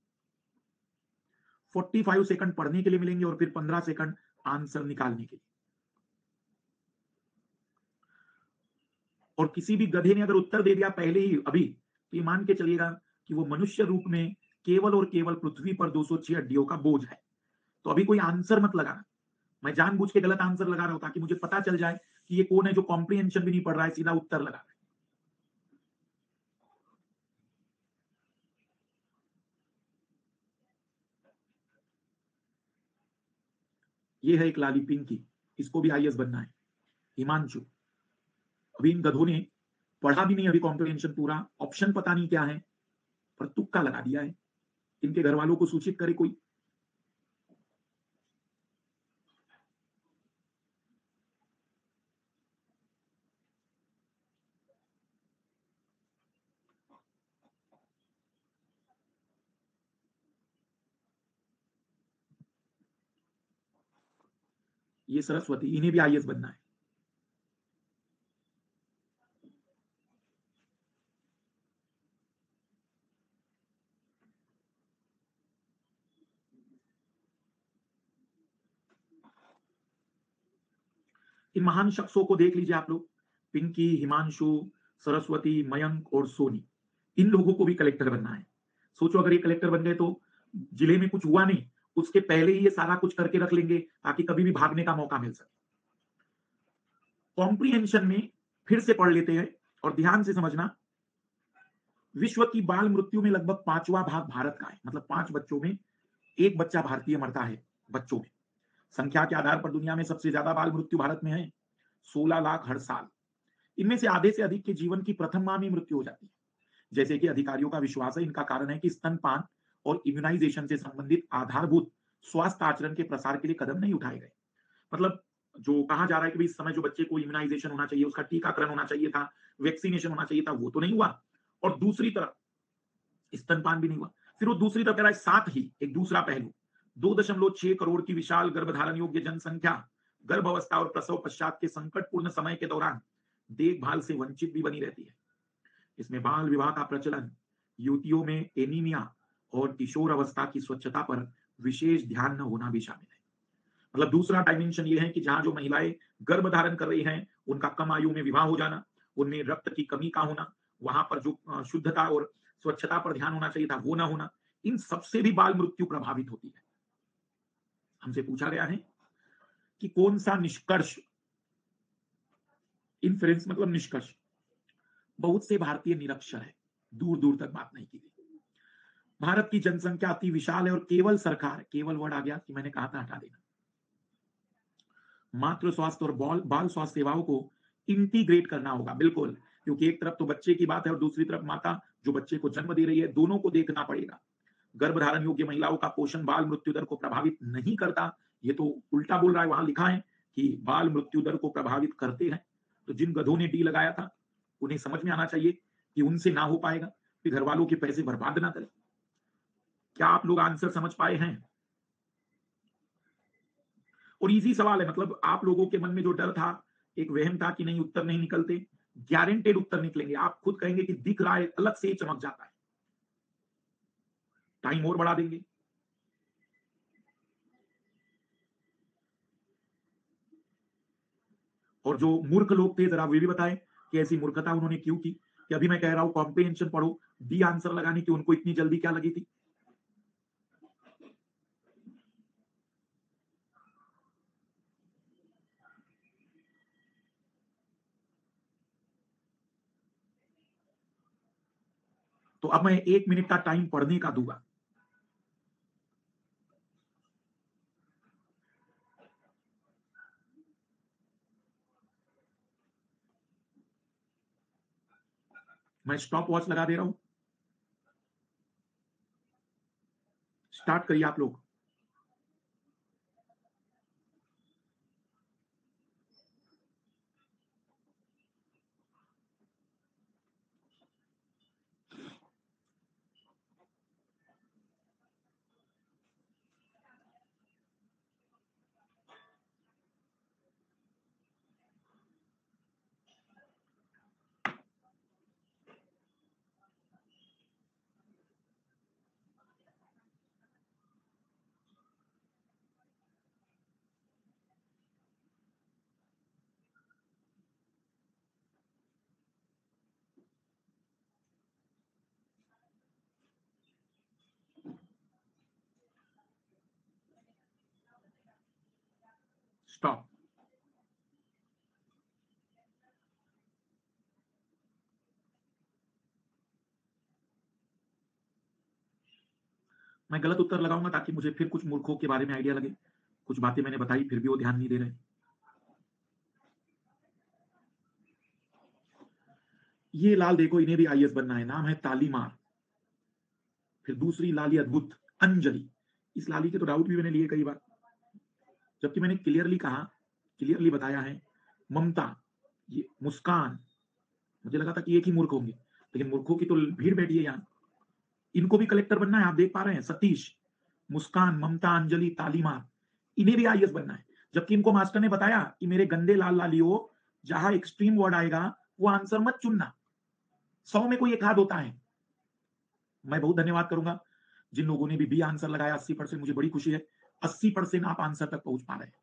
45 सेकंड पढ़ने के लिए मिलेंगे और फिर 15 सेकंड आंसर निकालने के लिए। और किसी भी गधे ने अगर उत्तर दे दिया पहले ही अभी, तो ये मान के चलिएगा कि वो मनुष्य रूप में केवल और केवल पृथ्वी पर 206 हड्डियों का बोझ है। तो अभी कोई आंसर मत लगाना। मैं जानबूझ के गलत आंसर लगा रहा हूं ताकि मुझे पता चल जाए कि ये कौन है जो कॉम्प्रिहेंशन भी नहीं पढ़ रहा है, सीधा उत्तर लगा रहा है। ये है एक लाली पिंकी, इसको भी आईएएस बनना है। हिमांशु, अभी इन गधों ने पढ़ा भी नहीं अभी कॉम्प्रिहेंशन पूरा, ऑप्शन पता नहीं क्या है, पर तुक्का लगा दिया है। इनके घर वालों को सूचित करे कोई। ये सरस्वती, इन्हें भी आईएएस बनना है। इन महान शख्सों को देख लीजिए आप लोग, पिंकी, हिमांशु, सरस्वती, मयंक और सोनी, इन लोगों को भी कलेक्टर बनना है। सोचो अगर ये कलेक्टर बन गए तो जिले में कुछ हुआ नहीं, उसके पहले ही ये सारा कुछ करके रख लेंगे ताकि कभी भी भागने का मौका मिल सके। कॉम्प्रिहेंशन में फिर से पढ़ लेते हैं और ध्यान से समझना। विश्व की बाल मृत्यु में लगभग 5वां भाग भारत का है, मतलब 5 बच्चों में एक बच्चा भारतीय मरता है बच्चों में। संख्या के आधार पर दुनिया में सबसे ज्यादा बाल मृत्यु भारत में है, 16 लाख हर साल। इनमें से आधे से अधिक के जीवन की प्रथम माह में मृत्यु हो जाती है। जैसे कि अधिकारियों का विश्वास है, इनका कारण है कि स्तनपान और इम्यूनाइजेशन से संबंधित आधारभूत स्वास्थ्य आचरण के प्रसार के लिए कदम नहीं उठाए गए। मतलब जो कहा जा रहा है कि इस समय जो बच्चे को इम्यूनाइजेशन होना चाहिए, उसका टीकाकरण होना चाहिए था, वैक्सीनेशन होना चाहिए था, वो तो नहीं हुआ। और दूसरी तरफ स्तनपान भी नहीं हुआ। फिर वो दूसरी तरफ कह रहा है, साथ ही एक दूसरा पहलू, 2.6 करोड़ की विशाल गर्भधारण योग्य जनसंख्या गर्भ अवस्था और प्रसव पश्चात के संकटपूर्ण समय के दौरान देखभाल से वंचित भी बनी रहती है। इसमें बाल विवाह का प्रचलन, युवतियों में एनीमिया और किशोर अवस्था की स्वच्छता पर विशेष ध्यान न होना भी शामिल है। मतलब दूसरा डायमेंशन ये है कि जहां जो महिलाएं गर्भ धारण कर रही हैं, उनका कम आयु में विवाह हो जाना, उनमें रक्त की कमी का होना, वहां पर जो शुद्धता और स्वच्छता पर ध्यान होना चाहिए था वो ना होना, इन सबसे भी बाल मृत्यु प्रभावित होती है। हमसे पूछा गया है कि कौन सा निष्कर्ष इन्फेरेंस मतलब निष्कर्ष। बहुत से भारतीय निरक्षर है, दूर दूर तक बात नहीं की गई। भारत की जनसंख्या अति विशाल है और केवल सरकार, केवल वर्ड आ गया कि मैंने कहा था हटा देना, मातृ स्वास्थ्य और बाल स्वास्थ्य सेवाओं को इंटीग्रेट करना होगा। बिल्कुल, क्योंकि एक तरफ तो बच्चे की बात है और दूसरी तरफ माता जो बच्चे को जन्म दे रही है, दोनों को देखना पड़ेगा। गर्भधारण योग्य महिलाओं का पोषण बाल मृत्यु दर को प्रभावित नहीं करता, ये तो उल्टा बोल रहा है। वहां लिखा है कि बाल मृत्यु दर को प्रभावित करते हैं। तो जिन गधों ने डी लगाया था उन्हें समझ में आना चाहिए कि उनसे ना हो पाएगा, फिर घर वालों के पैसे बर्बाद ना करें। क्या आप लोग आंसर समझ पाए हैं? और इजी सवाल है, मतलब आप लोगों के मन में जो डर था, एक वहम था कि नहीं उत्तर नहीं निकलते, गारंटेड उत्तर निकलेंगे। आप खुद कहेंगे कि दिख रहा है, अलग से ही चमक जाता है। टाइम और बढ़ा देंगे। और जो मूर्ख लोग थे, जरा वे भी बताएं कि ऐसी मूर्खता उन्होंने क्यों की, कि अभी मैं कह रहा हूं कॉम्प्रिहेंशन पढ़ो, डी आंसर लगाने की उनको इतनी जल्दी क्या लगी थी? तो अब मैं 1 मिनट का टाइम पढ़ने का दूंगा। मैं स्टॉप वॉच लगा दे रहा हूं। स्टार्ट करिए आप लोग। स्टॉप। मैं गलत उत्तर लगाऊंगा ताकि मुझे फिर कुछ मूर्खों के बारे में आइडिया लगे। कुछ बातें मैंने बताई फिर भी वो ध्यान नहीं दे रहे। ये लाल देखो, इन्हें भी आईएएस बनना है, नाम है तालीमार। फिर दूसरी लाली अद्भुत, अंजलि। इस लाली के तो डाउट भी मैंने लिए कई बार, जबकि मैंने क्लियरली कहा, क्लियरली बताया है। ममता, ये मुस्कान। मुझे लगा था कि एक ही मूर्ख होंगे, लेकिन मूर्खों की तो भीड़ बैठी है यहाँ। इनको भी कलेक्टर बनना है, आप देख पा रहे हैं, सतीश, मुस्कान, ममता, अंजलि, तालीमार, इन्हें भी आईएएस बनना है। जबकि इनको मास्टर ने बताया कि मेरे गंदे लाल लालियो, जहां एक्सट्रीम वर्ड आएगा वो आंसर मत चुनना, 100 में कोई एक हाथ होता है। मैं बहुत धन्यवाद करूंगा जिन लोगों ने भी बी आंसर लगाया, 80%, मुझे बड़ी खुशी है। 80% आप आंसर तक पहुंच पा रहे हैं।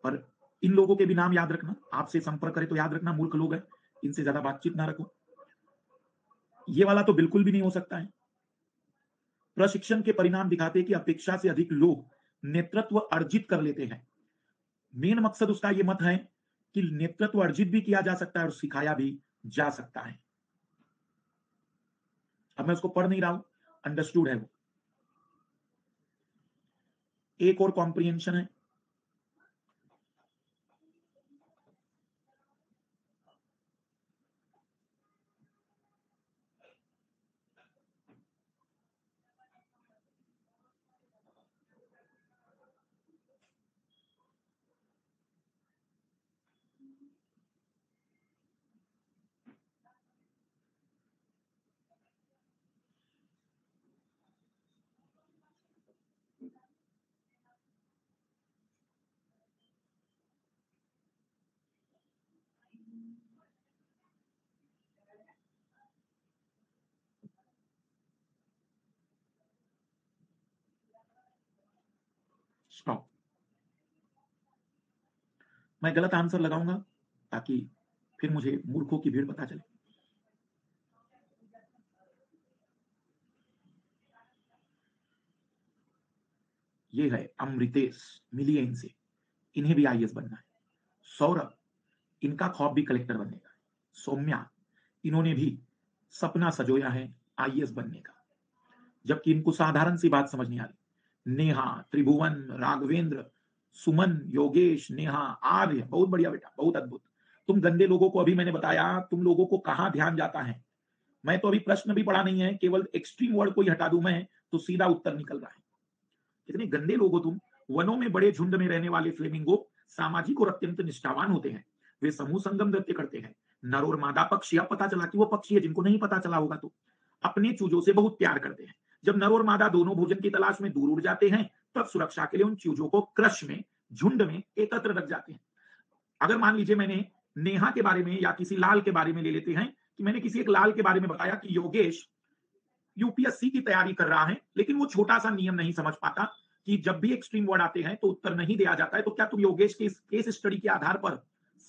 पर इन लोगों के भी नाम याद रखना, आपसे संपर्क करें तो याद रखना मूर्ख लोग हैं, इनसे ज्यादा बातचीत ना रखो। ये वाला तो बिल्कुल भी नहीं हो सकता है। प्रशिक्षण के परिणाम दिखाते हैं कि अपेक्षा से अधिक लोग नेतृत्व अर्जित कर लेते हैं। मेन मकसद उसका ये मत है कि नेतृत्व अर्जित भी किया जा सकता है और सिखाया भी जा सकता है। अब मैं उसको पढ़ नहीं रहा हूं, अंडरस्टूड है वो। एक और कॉम्प्रिहेंशन है, स्टॉप। मैं गलत आंसर लगाऊंगा ताकि फिर मुझे मूर्खों की भीड़ पता चले। ये है अमृतेश, मिलिए इनसे, इन्हें भी आईएएस बनना है। सौरभ, इनका ख्वाब भी कलेक्टर बनने का है। सौम्या, इन्होंने भी सपना संजोया है आईएएस बनने का, जबकि इनको साधारण सी बात समझ नहीं आ रही। नेहा, त्रिभुवन, राघवेंद्र, सुमन, योगेश, नेहा, आर्य, बहुत बढ़िया बेटा, बहुत अद्भुत। तुम गंदे लोगों को, अभी मैंने बताया तुम लोगों को कहां ध्यान जाता है। मैं तो अभी प्रश्न भी पढ़ा नहीं है, केवल एक्सट्रीम वर्ड को ही हटा दूं मैं तो सीधा उत्तर निकल रहा है। कितने गंदे लोग हो तुम। वनों में बड़े झुंड में रहने वाले फ्लेमिंगो सामाजिक और अत्यंत निष्ठावान होते हैं। वे समूह संगम नृत्य करते हैं। नर और मादा पक्षी, अब पता चला कि वो पक्षी है, जिनको नहीं पता चला होगा तो, अपने चूजों से बहुत प्यार करते हैं। जब नर और मादा दोनों भोजन की तलाश में दूर उड़ जाते हैं, तब सुरक्षा के लिए उन चूजों को क्रश में, झुंड में एकत्र रख जाते हैं। अगर मान लीजिए मैंने नेहा के बारे में या किसी लाल के बारे में ले लेते हैं कि मैंने किसी एक लाल के बारे में बताया कि योगेश यूपीएससी की तैयारी कर रहा है, लेकिन वो छोटा सा नियम नहीं समझ पाता कि जब भी एक्सट्रीम वर्ड आते हैं तो उत्तर नहीं दिया जाता है, तो क्या तुम योगेश के इस केस स्टडी के आधार पर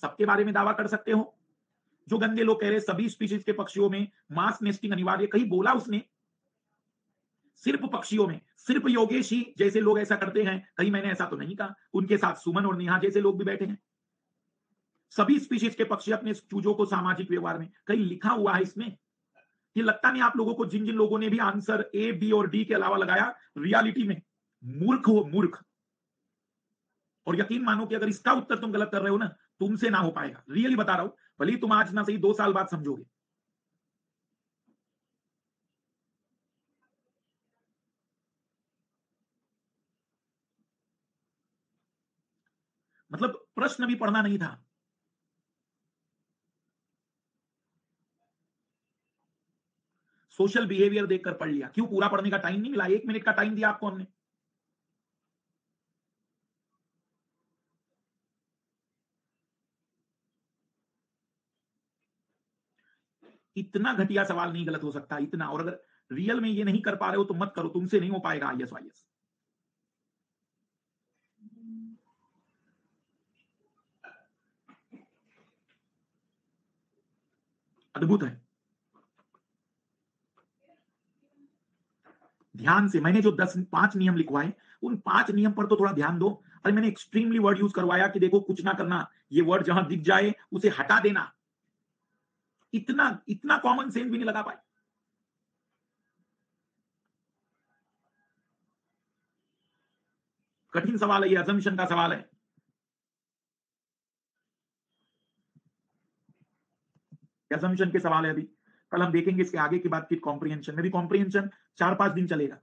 सबके बारे में दावा कर सकते हो? जो गंदे लोग कह रहे सभी स्पीशीज के पक्षियों में मास नेस्टिंग अनिवार्य, कहीं बोला उसने? सिर्फ पक्षियों में सिर्फ योगेश ही जैसे लोग ऐसा करते हैं, कहीं मैंने ऐसा तो नहीं कहा। उनके साथ सुमन और नेहा जैसे लोग भी बैठे हैं। सभी स्पीशीज के पक्षी अपने चूजों को सामाजिक व्यवहार में, कहीं लिखा हुआ है इसमें? ये लगता नहीं आप लोगों को, जिन जिन लोगों ने भी आंसर ए, बी और डी के अलावा लगाया, रियलिटी में मूर्ख हो, मूर्ख। और यकीन मानो कि अगर इसका उत्तर तुम गलत कर रहे हो ना, तुमसे ना हो पाएगा, रियली बता रहा हूं। भले ही तुम आज ना सही 2 साल बाद समझोगे। मतलब प्रश्न भी पढ़ना नहीं था। सोशल बिहेवियर देखकर पढ़ लिया, क्यों? पूरा पढ़ने का टाइम नहीं मिला, 1 मिनट का टाइम दिया आपको हमने। इतना घटिया सवाल नहीं गलत हो सकता, इतना। और अगर रियल में ये नहीं कर पा रहे हो तो मत करो, तुमसे नहीं हो पाएगा आईएएस वाईएएस। अद्भुत है। ध्यान से मैंने जो 5 नियम लिखवाए, उन 5 नियम पर तो थोड़ा ध्यान दो। अरे मैंने एक्सट्रीमली वर्ड यूज करवाया कि देखो कुछ ना करना, ये वर्ड जहां दिख जाए उसे हटा देना। इतना इतना कॉमन सेंस भी नहीं लगा पाए। कठिन सवाल है ये, अजम्पशन का सवाल है। अजम्पशन के सवाल है अभी। कल हम देखेंगे इसके आगे की बात की, कॉम्प्रिहेंशन में भी कॉम्प्रिहेंशन 4-5 दिन चलेगा।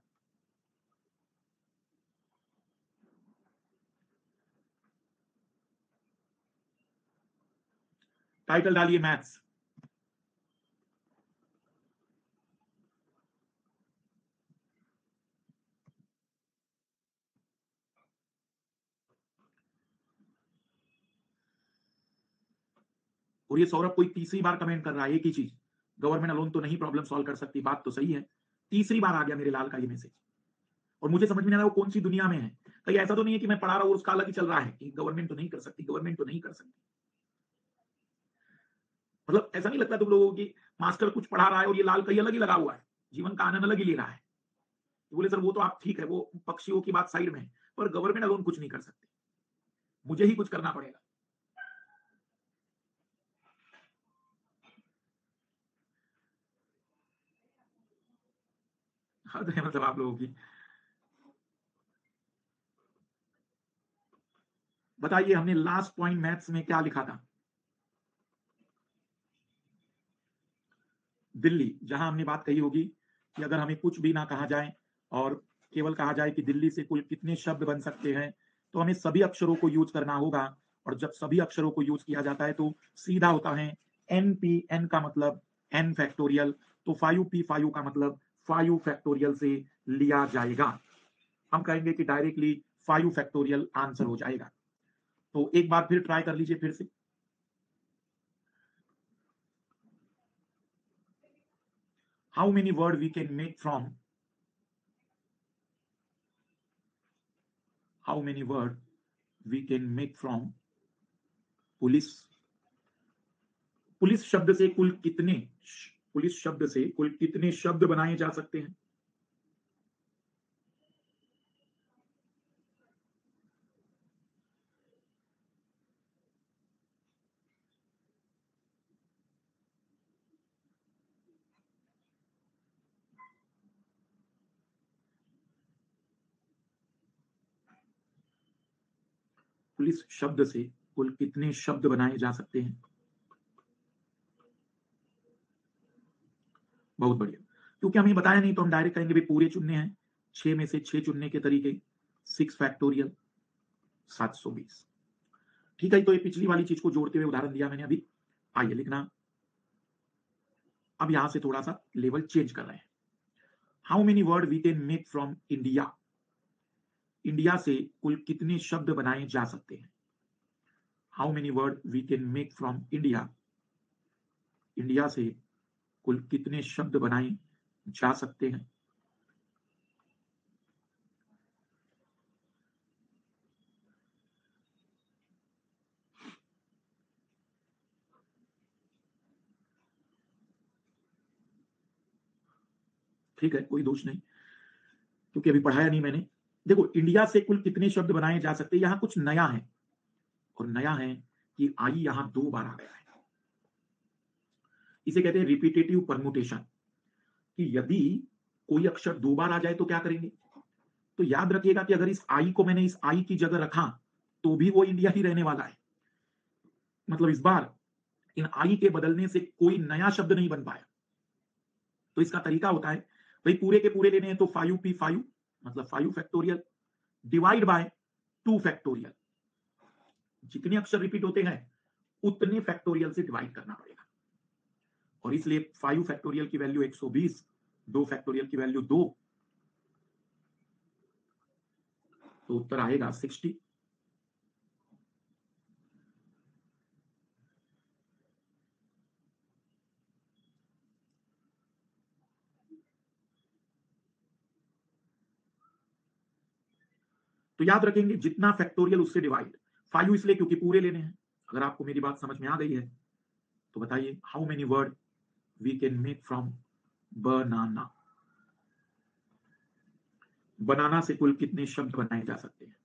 टाइटल डालिए मैथ्स। और ये सौरभ कोई तीसरी बार कमेंट कर रहा है एक ही चीज, गवर्नमेंट अलोन तो नहीं प्रॉब्लम सॉल्व कर सकती। बात तो सही है, तीसरी बार आ गया मेरे लाल का ये मैसेज। और मुझे समझ में नहीं आ रहा वो कौन सी दुनिया में है। कहीं ऐसा तो नहीं है कि मैं पढ़ा रहा हूं और उसका अलग ही चल रहा है कि गवर्नमेंट तो नहीं कर सकती, गवर्नमेंट तो नहीं कर सकती। मतलब ऐसा नहीं लगता तुम लोगों की मास्टर कुछ पढ़ा रहा है और ये लाल कहीं अलग ही लगा हुआ है, जीवन का आनंद अलग ही ले रहा है। तो बोले सर वो तो आप ठीक है, वो पक्षियों की बात साइड में है, पर गवर्नमेंट अलोन कुछ नहीं कर सकती, मुझे ही कुछ करना पड़ेगा। हद है मतलब आप लोगों की। बताइए हमने लास्ट पॉइंट मैथ्स में क्या लिखा था? दिल्ली, जहां हमने बात कही होगी कि अगर हमें कुछ भी ना कहा जाए और केवल कहा जाए कि दिल्ली से कुल कितने शब्द बन सकते हैं, तो हमें सभी अक्षरों को यूज करना होगा। और जब सभी अक्षरों को यूज किया जाता है तो सीधा होता है एन पी, एन का मतलब एन फैक्टोरियल, तो 5p5 का मतलब 5 फैक्टोरियल से लिया जाएगा। हम कहेंगे कि डायरेक्टली 5 फैक्टोरियल आंसर हो जाएगा। तो एक बार फिर ट्राई कर लीजिए फिर से। How many word we can make from, how many word we can make from police. Police शब्द से कुल कितने, पुलिस शब्द से कुल कितने शब्द बनाए जा सकते हैं? पुलिस शब्द से कुल कितने शब्द बनाए जा सकते हैं? बहुत बढ़िया। क्योंकि हमें बताया नहीं तो हम डायरेक्ट कहेंगे भाई पूरे चुनने हैं। 6 में से 6 चुनने के तरीके 6 फैक्टोरियल 720। ठीक है, तो ये पिछली वाली चीज को जोड़ते हुए उदाहरण दिया मैंने अभी। आइए लिखना। अब यहां से थोड़ा सा लेवल चेंज कर रहे हैं। How many word we can make from India? India से कुल कितने शब्द बनाए जा सकते हैं? How many word we can make from India? India से कुल कितने शब्द बनाए जा सकते हैं? ठीक है, कोई दोष नहीं, क्योंकि अभी पढ़ाया नहीं मैंने। देखो, इंडिया से कुल कितने शब्द बनाए जा सकते हैं, यहां कुछ नया है। और नया है कि आई यहां 2 बार आ गया है। इसे कहते हैं रिपीटेटिव परमुटेशन, कि यदि कोई अक्षर 2 बार आ जाए तो क्या करेंगे? तो याद रखिएगा कि अगर इस आई को मैंने इस आई की जगह रखा, तो भी वो इंडिया ही रहने वाला है। मतलब इस बार इन आई के बदलने से कोई नया शब्द नहीं बन पाया। तो इसका तरीका होता है, भाई पूरे के पूरे लेने हैं तो 5p5, मतलब 5 फैक्टोरियल, डिवाइड बाय 2 फैक्टोरियल। जितने अक्षर रिपीट होते हैं उतने फैक्टोरियल से डिवाइड करना पड़ेगा। और इसलिए 5 फैक्टोरियल की वैल्यू 120, 2 फैक्टोरियल की वैल्यू 2, तो उत्तर आएगा 60। तो याद रखेंगे जितना फैक्टोरियल उससे डिवाइड। 5 इसलिए क्योंकि पूरे लेने हैं। अगर आपको मेरी बात समझ में आ गई है तो बताइए, how many word we can make from banana? Banana से कुल कितने शब्द बनाए जा सकते हैं?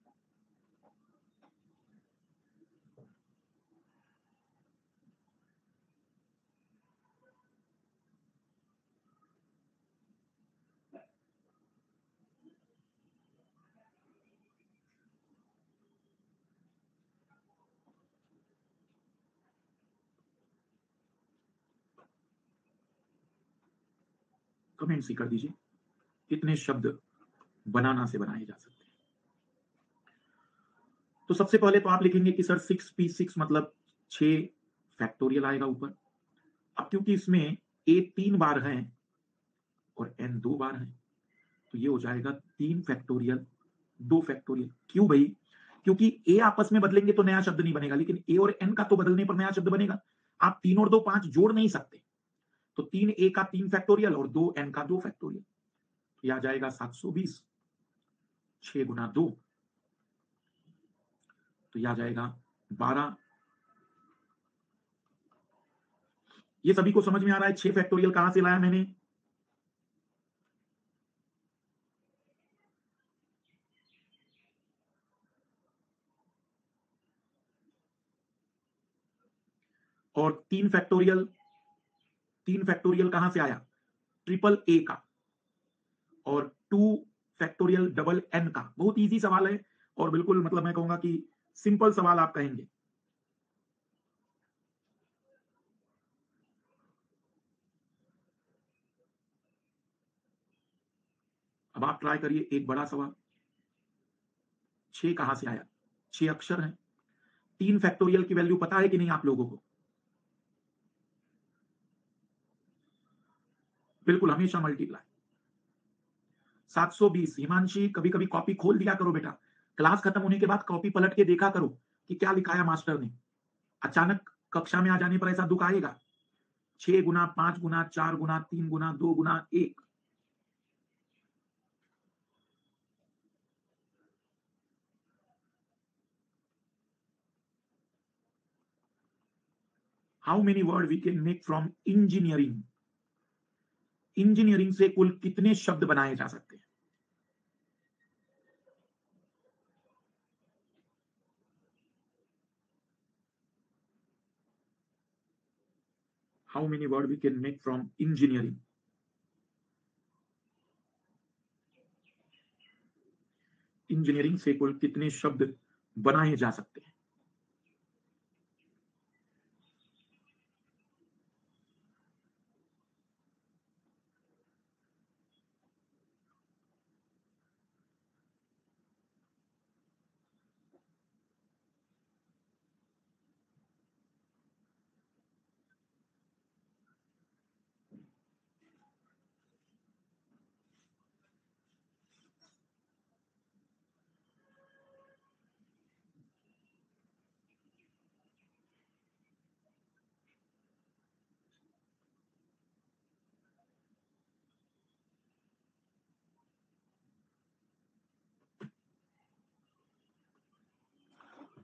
कमेंट सी कर दीजिए, कितने शब्द बनाना से बनाए जा सकते हैं? तो सबसे पहले तो आप लिखेंगे कि सर 6p6 मतलब 6 फैक्टोरियल आएगा ऊपर। अब क्योंकि इसमें ए 3 बार है और एन 2 बार है, तो ये हो जाएगा 3 फैक्टोरियल 2 फैक्टोरियल। क्यों भाई? क्योंकि ए आपस में बदलेंगे तो नया शब्द नहीं बनेगा, लेकिन ए और एन का तो बदलने पर नया शब्द बनेगा। आप 3 और 2 5 जोड़ नहीं सकते। तो 3 ए का 3 फैक्टोरियल और 2 एन का 2 फैक्टोरियल, तो यह आ जाएगा 720। 6 गुना 2, तो यह आ जाएगा 12। ये सभी को समझ में आ रहा है 6 फैक्टोरियल कहां से लाया मैंने? और 3 फैक्टोरियल कहां से आया? ट्रिपल ए का। और 2 फैक्टोरियल डबल एन का। बहुत इजी सवाल है, और बिल्कुल मतलब मैं कहूंगा कि सिंपल सवाल आप कहेंगे। अब आप ट्राई करिए एक बड़ा सवाल। 6 कहां से आया? 6 अक्षर हैं। 3 फैक्टोरियल की वैल्यू पता है कि नहीं आप लोगों को? बिल्कुल, हमेशा मल्टीप्लाई। 720। हिमांशी, कभी कभी कॉपी खोल दिया करो बेटा। क्लास खत्म होने के बाद कॉपी पलट के देखा करो कि क्या लिखाया मास्टर ने। अचानक कक्षा में आ जाने पर ऐसा दुख आएगा। 6 गुना 5 गुना 4 गुना 3 गुना 2 गुना 1। How many word we can make from engineering? Engineering से कुल कितने शब्द बनाए जा सकते हैं? How many word we can make from engineering? Engineering से कुल कितने शब्द बनाए जा सकते हैं।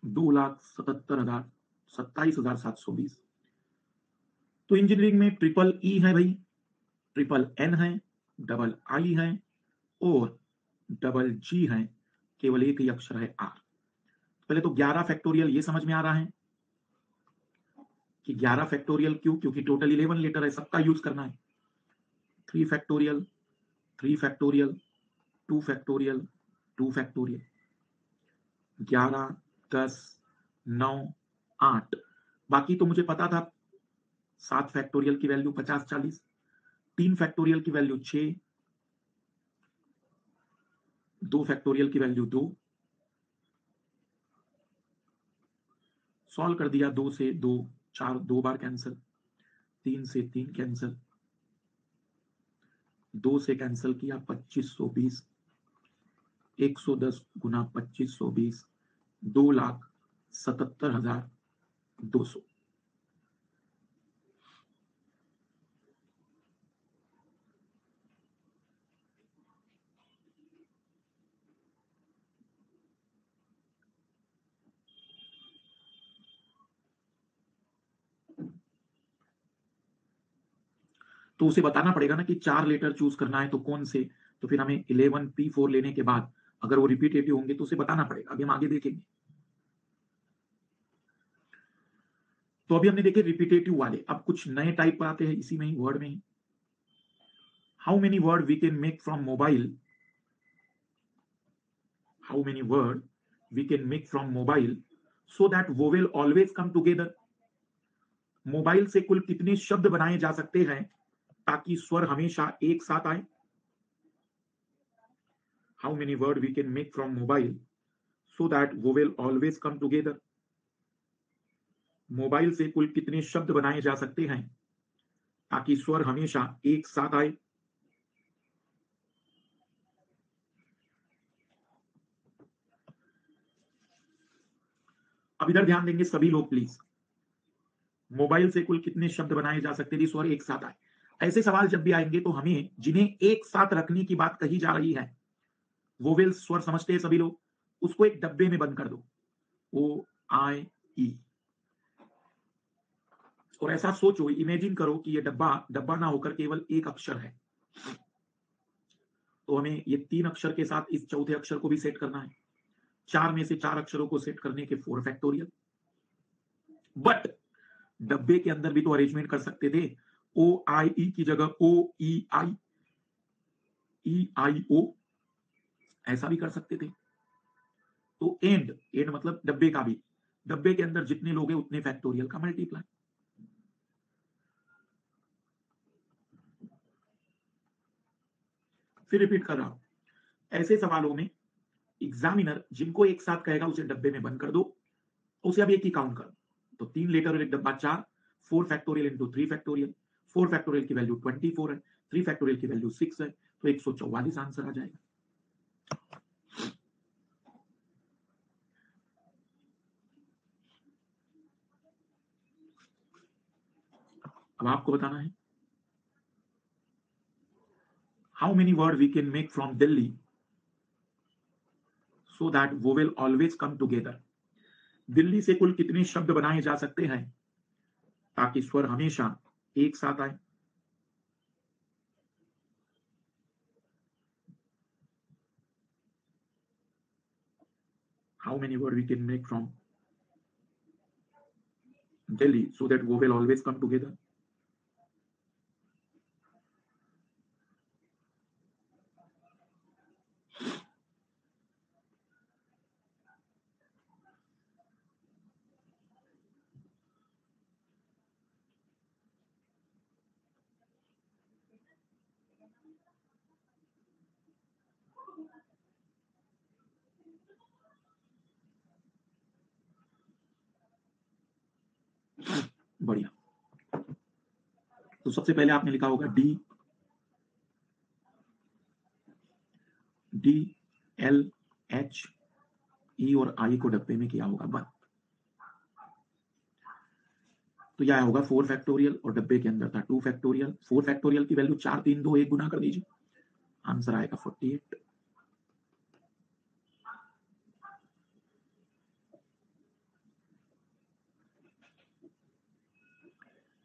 $2,77,000, 27,720। तो इंजीनियरिंग में ट्रिपल ई है भाई, ट्रिपल एन है, डबल आई है और डबल जी है, केवल एक ही अक्षर है आर। पहले तो 11 फैक्टोरियल ये समझ में आ रहा है कि 11 फैक्टोरियल क्यों, क्योंकि टोटल 11 लेटर है, सबका यूज करना है। 3 फैक्टोरियल, 3 फैक्टोरियल, 2 फैक्टोरियल, 2 फैक्टोरियल, 11, 10, 9, 8। बाकी तो मुझे पता था 7 फैक्टोरियल की वैल्यू 50, 40, 3 फैक्टोरियल की वैल्यू 6, 2 फैक्टोरियल की वैल्यू 2। सॉल्व कर दिया, 2 से 2, 4 2 बार कैंसिल, 3 से 3 कैंसिल, 2 से कैंसिल किया 2520, 110 गुना 2520, 2,77,200। तो उसे बताना पड़ेगा ना कि 4 लेटर चूज करना है तो कौन से। तो फिर हमें 11P4 लेने के बाद अगर वो रिपीटेटिव होंगे तो उसे बताना पड़ेगा, अभी हम आगे देखेंगे। तो अभी हमने देखे रिपीटेटिव वाले, अब कुछ नए टाइप पर आते हैं इसी में ही, वर्ड में ही। How many word we can make from mobile, how many word we can make from mobile so that vowel always come together. Mobile से कुल कितने शब्द बनाए जा सकते हैं ताकि स्वर हमेशा एक साथ आए। How many word we can make from mobile so that vowel always come together. Mobile से कुल कितने शब्द बनाए जा सकते हैं ताकि स्वर हमेशा एक साथ आए। अब इधर ध्यान देंगे सभी लोग प्लीज। मोबाइल से कुल कितने शब्द बनाए जा सकते हैं स्वर एक साथ आए। ऐसे सवाल जब भी आएंगे तो हमें जिन्हें एक साथ रखने की बात कही जा रही है, वोवेल स्वर समझते हैं सभी लोग, उसको एक डब्बे में बंद कर दो, ओ आई ई। और ऐसा सोचो, इमेजिन करो कि ये डब्बा डब्बा ना होकर केवल एक अक्षर है। तो हमें ये 3 अक्षर के साथ इस चौथे अक्षर को भी सेट करना है। 4 में से 4 अक्षरों को सेट करने के 4 फैक्टोरियल। बट डब्बे के अंदर भी तो अरेंजमेंट कर सकते थे, ओ आई ई की जगह ओ ई आई, ई आई ओ, ऐसा भी कर सकते थे। तो एंड एंड मतलब डब्बे का भी, डब्बे के अंदर जितने लोग हैं उतने फैक्टोरियल का मल्टीप्लाई। फिर रिपीट कर रहा हूं, ऐसे सवालों में एग्जामिनर जिनको एक साथ कहेगा उसे डब्बे में बंद कर दो, उसे अब एक ही काउंट करो। तो 3 लेटर और एक डब्बा 4, 4 फैक्टोरियल इंटू 3 फैक्टोरियल, 4 फैक्टोरियल की वैल्यू 24 है, 3 फैक्टोरियल की वैल्यू 6 है, तो 144 आंसर आ जाएगा। अब आपको बताना है how many word we can make from Delhi so that वो will always come together. Delhi से कुल कितने शब्द बनाए जा सकते हैं ताकि स्वर हमेशा एक साथ आए। How many word we can make from Delhi so that वो विल ऑलवेज कम टुगेदर। बढ़िया। तो सबसे पहले आपने लिखा होगा डी एल एच ई और आई को डब्बे में किया होगा बंद। तो यह होगा 4 फैक्टोरियल और डब्बे के अंदर था 2 फैक्टोरियल। 4 फैक्टोरियल की वैल्यू 4 3 2 1 गुना कर दीजिए, आंसर आएगा 48।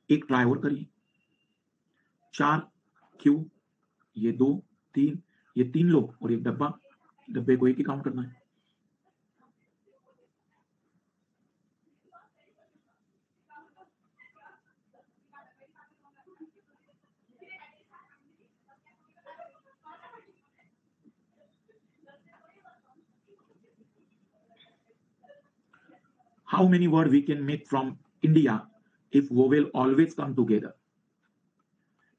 एक ट्राई और करिए, 4 क्यू, ये 2 3, ये 3 लोग और एक डब्बा, डब्बे को एक ही काउंट करना है। How many words we can make from India if vowel always come together?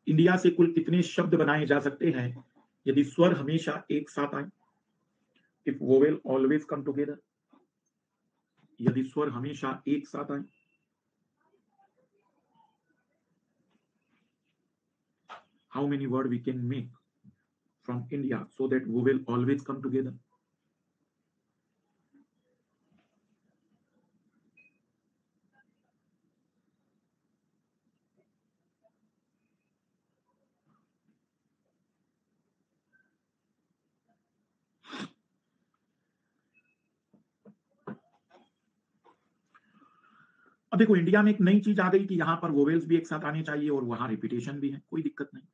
India से कुल कितने शब्द बनाए जा सकते हैं यदि स्वर हमेशा एक साथ आए? If vowel always come together, यदि स्वर हमेशा एक साथ आए। How many words we can make from India so that vowel always come together? अब देखो, इंडिया में एक नई चीज आ गई कि यहां पर वोवेल्स भी एक साथ आने चाहिए और वहां रिपीटेशन भी है, कोई दिक्कत नहीं।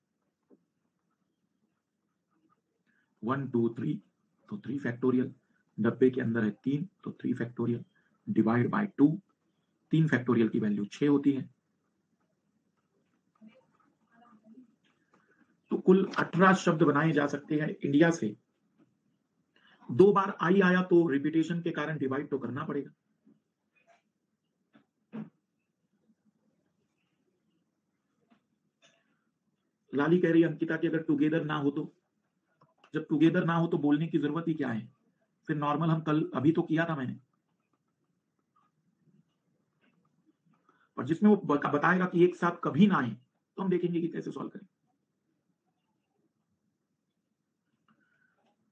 1 2 3 तो 3 फैक्टोरियल, डब्बे के अंदर है 3 तो 3 फैक्टोरियल, डिवाइड बाय 2, 3 फैक्टोरियल की वैल्यू 6 होती है। तो कुल 18 शब्द बनाए जा सकते हैं इंडिया से। 2 बार आई आया तो रिपीटेशन के कारण डिवाइड तो करना पड़ेगा। लाली कह रही अंकिता कि अगर टुगेदर ना हो तो, जब टुगेदर ना हो तो बोलने की जरूरत ही क्या है? फिर नॉर्मल हम कल अभी तो किया था मैंने, और जिसमें वो बताएगा कि एक साथ कभी ना आए तो हम देखेंगे कि कैसे सॉल्व करें।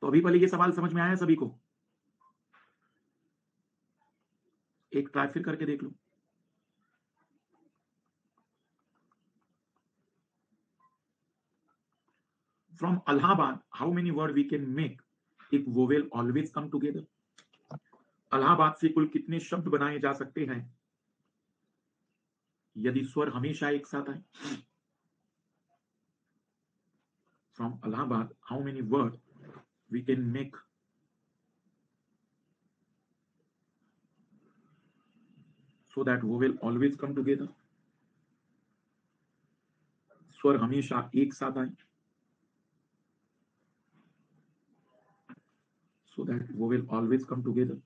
तो अभी पहले ये सवाल समझ में आया सभी को? एक ट्राई फिर करके देख लो। From Allahabad, how many words we can make if vowel always come together? Allahabad से कुल कितने शब्द बनाए जा सकते हैं यदि स्वर हमेशा एक साथ आए? From Allahabad, how many words we can make so that vowel always come together? स्वर हमेशा एक साथ आए, so that vowel always come together.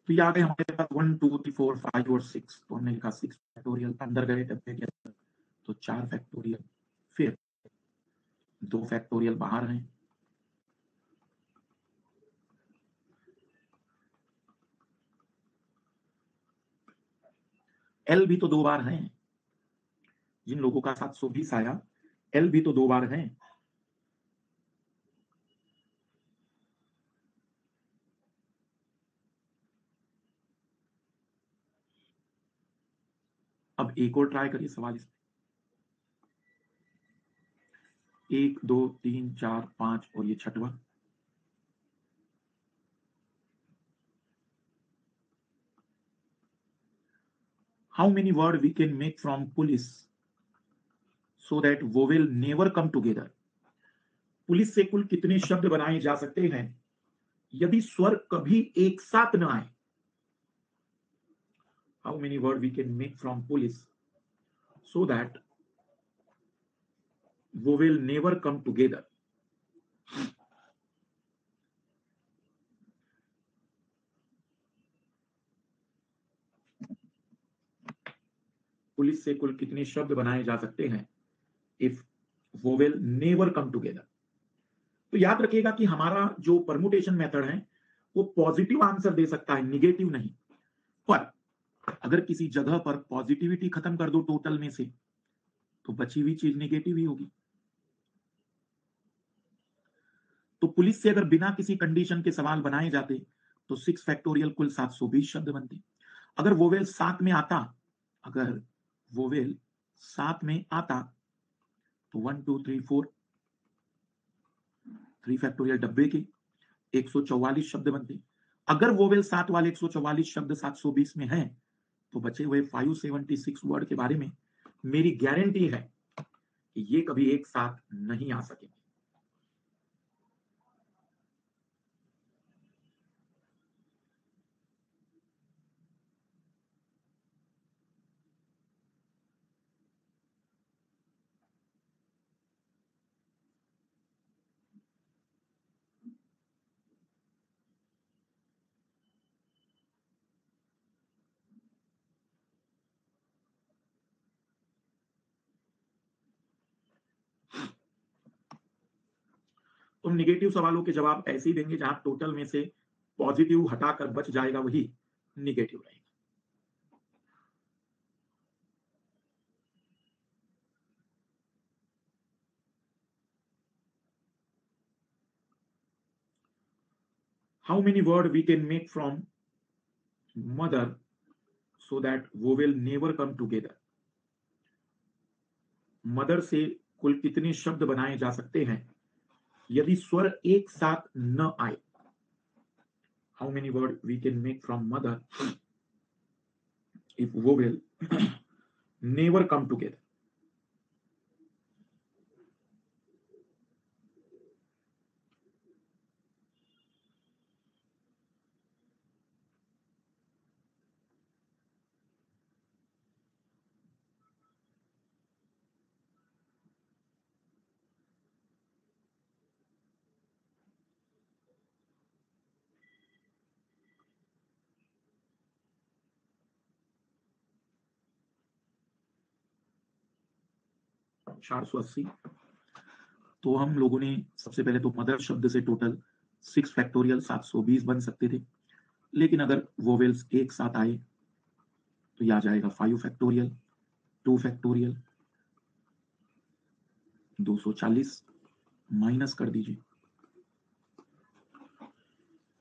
तो ये आ गए हमारे पास 1 2 3 4 5 और 6। तो हमने लिखा 6 फैक्टोरियल, अंदर गए डब्बे के अंदर तो 4 फैक्टोरियल, फिर 2 फैक्टोरियल बाहर हैं, एल भी तो 2 बार हैं। जिन लोगों का 720 आया, एल भी तो 2 बार हैं। अब एक और ट्राई करिए सवाल इसमें। 1 2 3 4 5 और ये छठवा। How many words we can make from police so that vowel never come together? Police से कुल कितने शब्द बनाए जा सकते हैं यदि स्वर कभी एक साथ न आए? How many words we can make from police so that vowel never come together? Police से कुल कितने शब्द बनाए जा सकते हैं if vowel never come together. तो याद रखिएगा कि हमारा जो परमुटेशन मेथड है वो पॉजिटिव आंसर दे सकता है, निगेटिव नहीं। पर अगर किसी जगह पर पॉजिटिविटी खत्म कर दो टोटल में से, तो बची हुई चीज निगेटिव ही होगी। तो पुलिस से अगर बिना किसी कंडीशन के सवाल बनाए जाते तो 6 फैक्टोरियल कुल 720 शब्द बनते। अगर वोवेल साथ में आता, अगर वोवेल साथ में आता तो 1 2 3 4 3 फैक्टोरियल डब्बे के 144 शब्द बनते। अगर वोवेल साथ वाले 144 शब्द 720 में हैं, तो बचे हुए 576 वर्ड के बारे में मेरी गारंटी है कि ये कभी एक साथ नहीं आ सकेंगे। तुम निगेटिव सवालों के जवाब ऐसे ही देंगे जहां टोटल में से पॉजिटिव हटाकर बच जाएगा वही निगेटिव रहेगा। How many word we can make from mother so that vowel never come together। Mother से कुल कितने शब्द बनाए जा सकते हैं यदि स्वर एक साथ न आए। How many word we can make from mother if vowel never come together। चार सौ अस्सी। तो हम लोगों ने सबसे पहले तो मदर शब्द से टोटल 6 फैक्टोरियल 720 बन सकते थे, लेकिन अगर वोवेल्स एक साथ आए तो यह आ जाएगा 5 फैक्टोरियल 2 फैक्टोरियल 240 माइनस कर दीजिए,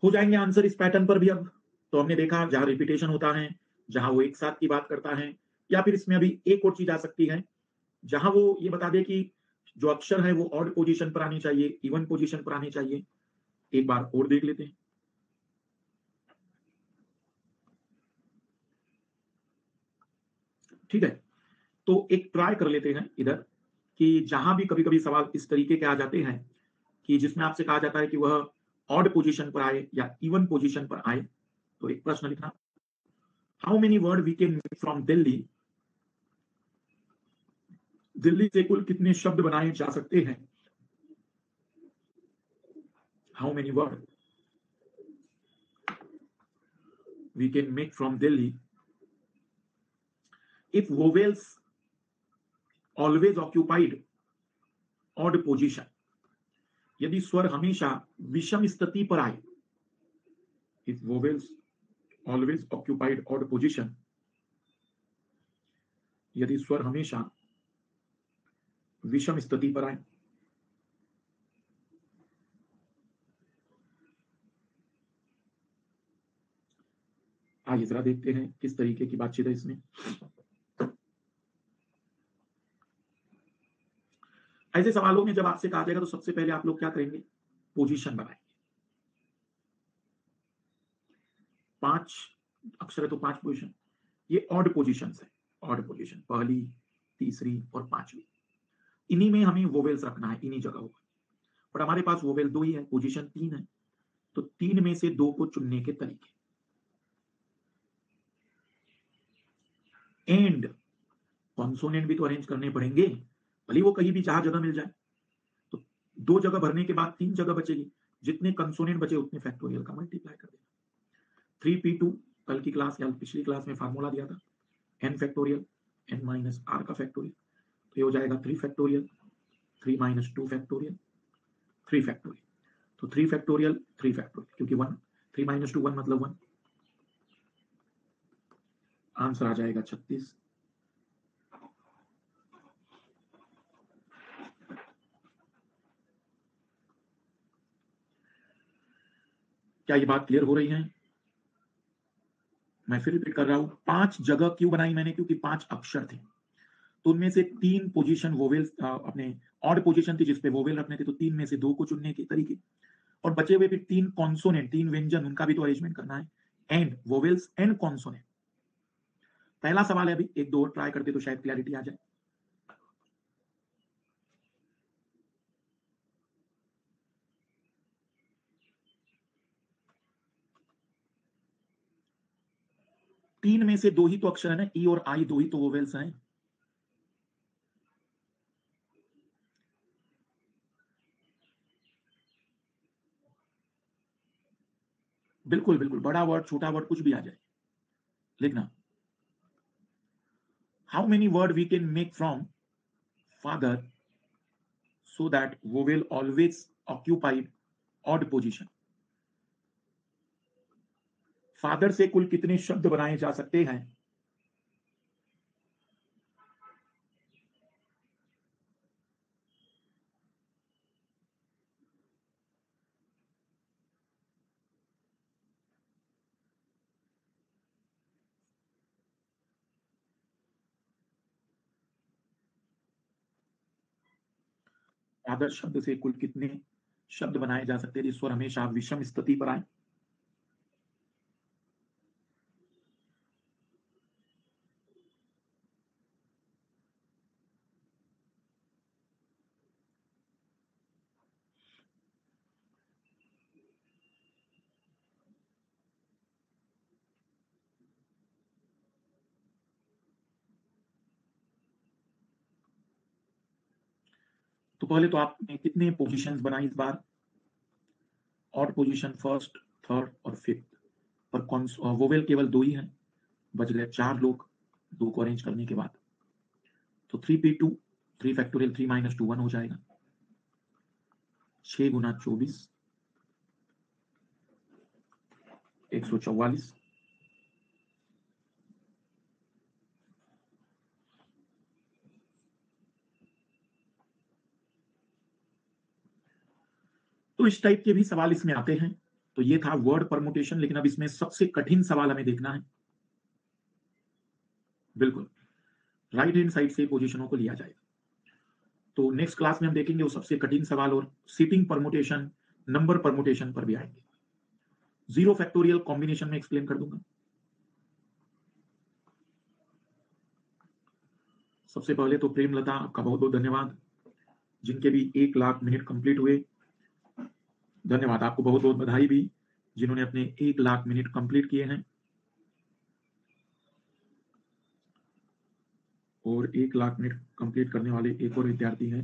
हो जाएंगे आंसर इस पैटर्न पर भी। अब तो हमने देखा जहां रिपीटेशन होता है, जहां वो एक साथ की बात करता है, या फिर इसमें अभी एक और चीज आ सकती है जहां वो ये बता दे कि जो अक्षर है वो ऑड पोजीशन पर आनी चाहिए, इवन पोजीशन पर आनी चाहिए। एक बार और देख लेते हैं। ठीक है, तो एक ट्राई कर लेते हैं इधर कि जहां भी कभी कभी सवाल इस तरीके के आ जाते हैं कि जिसमें आपसे कहा जाता है कि वह ऑड पोजीशन पर आए या इवन पोजीशन पर आए, तो एक प्रश्न लिखना, how many word we can make from Delhi. Delhi से कुल कितने शब्द बनाए जा सकते हैं। How many word we can make from Delhi if vowels always occupied odd position। यदि स्वर हमेशा विषम स्थिति पर आए, if vowels always occupied odd position, यदि स्वर हमेशा विषम स्थिति पर आए। आइए जरा देखते हैं किस तरीके की बातचीत है इसमें। ऐसे सवालों में जब आपसे कहा जाएगा तो सबसे पहले आप लोग क्या करेंगे, पोजीशन बनाएंगे। 5 अक्षर है तो 5 पोजीशन, ये ऑड पोजीशन है। ऑड पोजीशन पहली, तीसरी और पांचवी, इन्हीं में हमें वोवेल्स रखना है, इन्हीं जगहों पर। पर हमारे पास वोवेल 2 ही है, पोजीशन 3 है, तो 3 में से 2 को चुनने के तरीके। एंड कॉन्सोनेंट भी तो अरेंज करने पड़ेंगे, भले वो कहीं भी जहां जगह मिल जाए। तो 2 जगह भरने के बाद 3 जगह बचेगी, जितने कंसोनेंट बचे उतने फैक्टोरियल का मल्टीप्लाई कर देना। 3p2 कल की क्लास या पिछली क्लास में फार्मूला दिया था, n factorial n minus r का फैक्टोरियल, तो ये हो जाएगा 3 फैक्टोरियल, 3 माइनस 2 फैक्टोरियल, 3 फैक्टोरियल। तो 3 फैक्टोरियल, 3 फैक्टोरियल, क्योंकि 1 3 माइनस 2 1 मतलब 1। आंसर आ जाएगा 36। क्या ये बात क्लियर हो रही है? मैं फिर रिपीट कर रहा हूं, 5 जगह क्यों बनाई मैंने? क्योंकि 5 अक्षर थे, तो उनमें से 3 पोजीशन वोवेल्स अपने ऑड पोजीशन थी जिसपे वोवेल रखने थे, तो 3 में से 2 को चुनने के तरीके, और बचे हुए फिर 3 कॉन्सोनेंट, 3 व्यंजन, उनका भी तो अरेंजमेंट करना है, एंड वोवेल्स एंड कॉन्सोनेंट। पहला सवाल है, अभी 1-2 और ट्राई करते तो शायद क्लैरिटी आ जाए। तीन में से 2 ही तो अक्षर है ना, ई और आई, 2 ही तो वोवेल्स हैं। बिल्कुल बिल्कुल, बड़ा वर्ड छोटा वर्ड कुछ भी आ जाए, लिखना। How many word we can make from father so that vowel always occupied odd position? Father से कुल कितने शब्द बनाए जा सकते हैं? फादर शब्द से कुल कितने शब्द बनाए जा सकते हैं जिस पर हमेशा विषम स्थिति पर आए? तो पहले तो आपने कितने पोजीशंस बनाई इस बार? ऑड पोजीशन फर्स्ट, थर्ड और फिफ्थ, पर वोवेल केवल 2 ही हैं, बच गए 4 लोग 2 को अरेंज करने के बाद। तो 3p2, 3 फैक्टोरियल 3 माइनस 2 1 हो जाएगा, 6 गुना 24 144। तो इस टाइप के भी सवाल इसमें आते हैं। तो ये था वर्ड परमुटेशन, लेकिन अब इसमें सबसे कठिन सवाल हमें देखना है। बिल्कुल, राइट हैंड साइड से पोजीशनों को लिया जाएगा। तो नेक्स्ट क्लास में हम देखेंगे वो सबसे कठिन सवाल, और सीटिंग परमुटेशन, नंबर परमुटेशन पर भी आएंगे। 0 फैक्टोरियल कॉम्बिनेशन में एक्सप्लेन कर दूंगा। सबसे पहले तो प्रेमलता, आपका बहुत बहुत धन्यवाद, जिनके भी 1 लाख मिनट कंप्लीट हुए। धन्यवाद, आपको बहुत बहुत बधाई भी, जिन्होंने अपने 1 लाख मिनट कंप्लीट किए हैं। और 1 लाख मिनट कंप्लीट करने वाले एक और विद्यार्थी हैं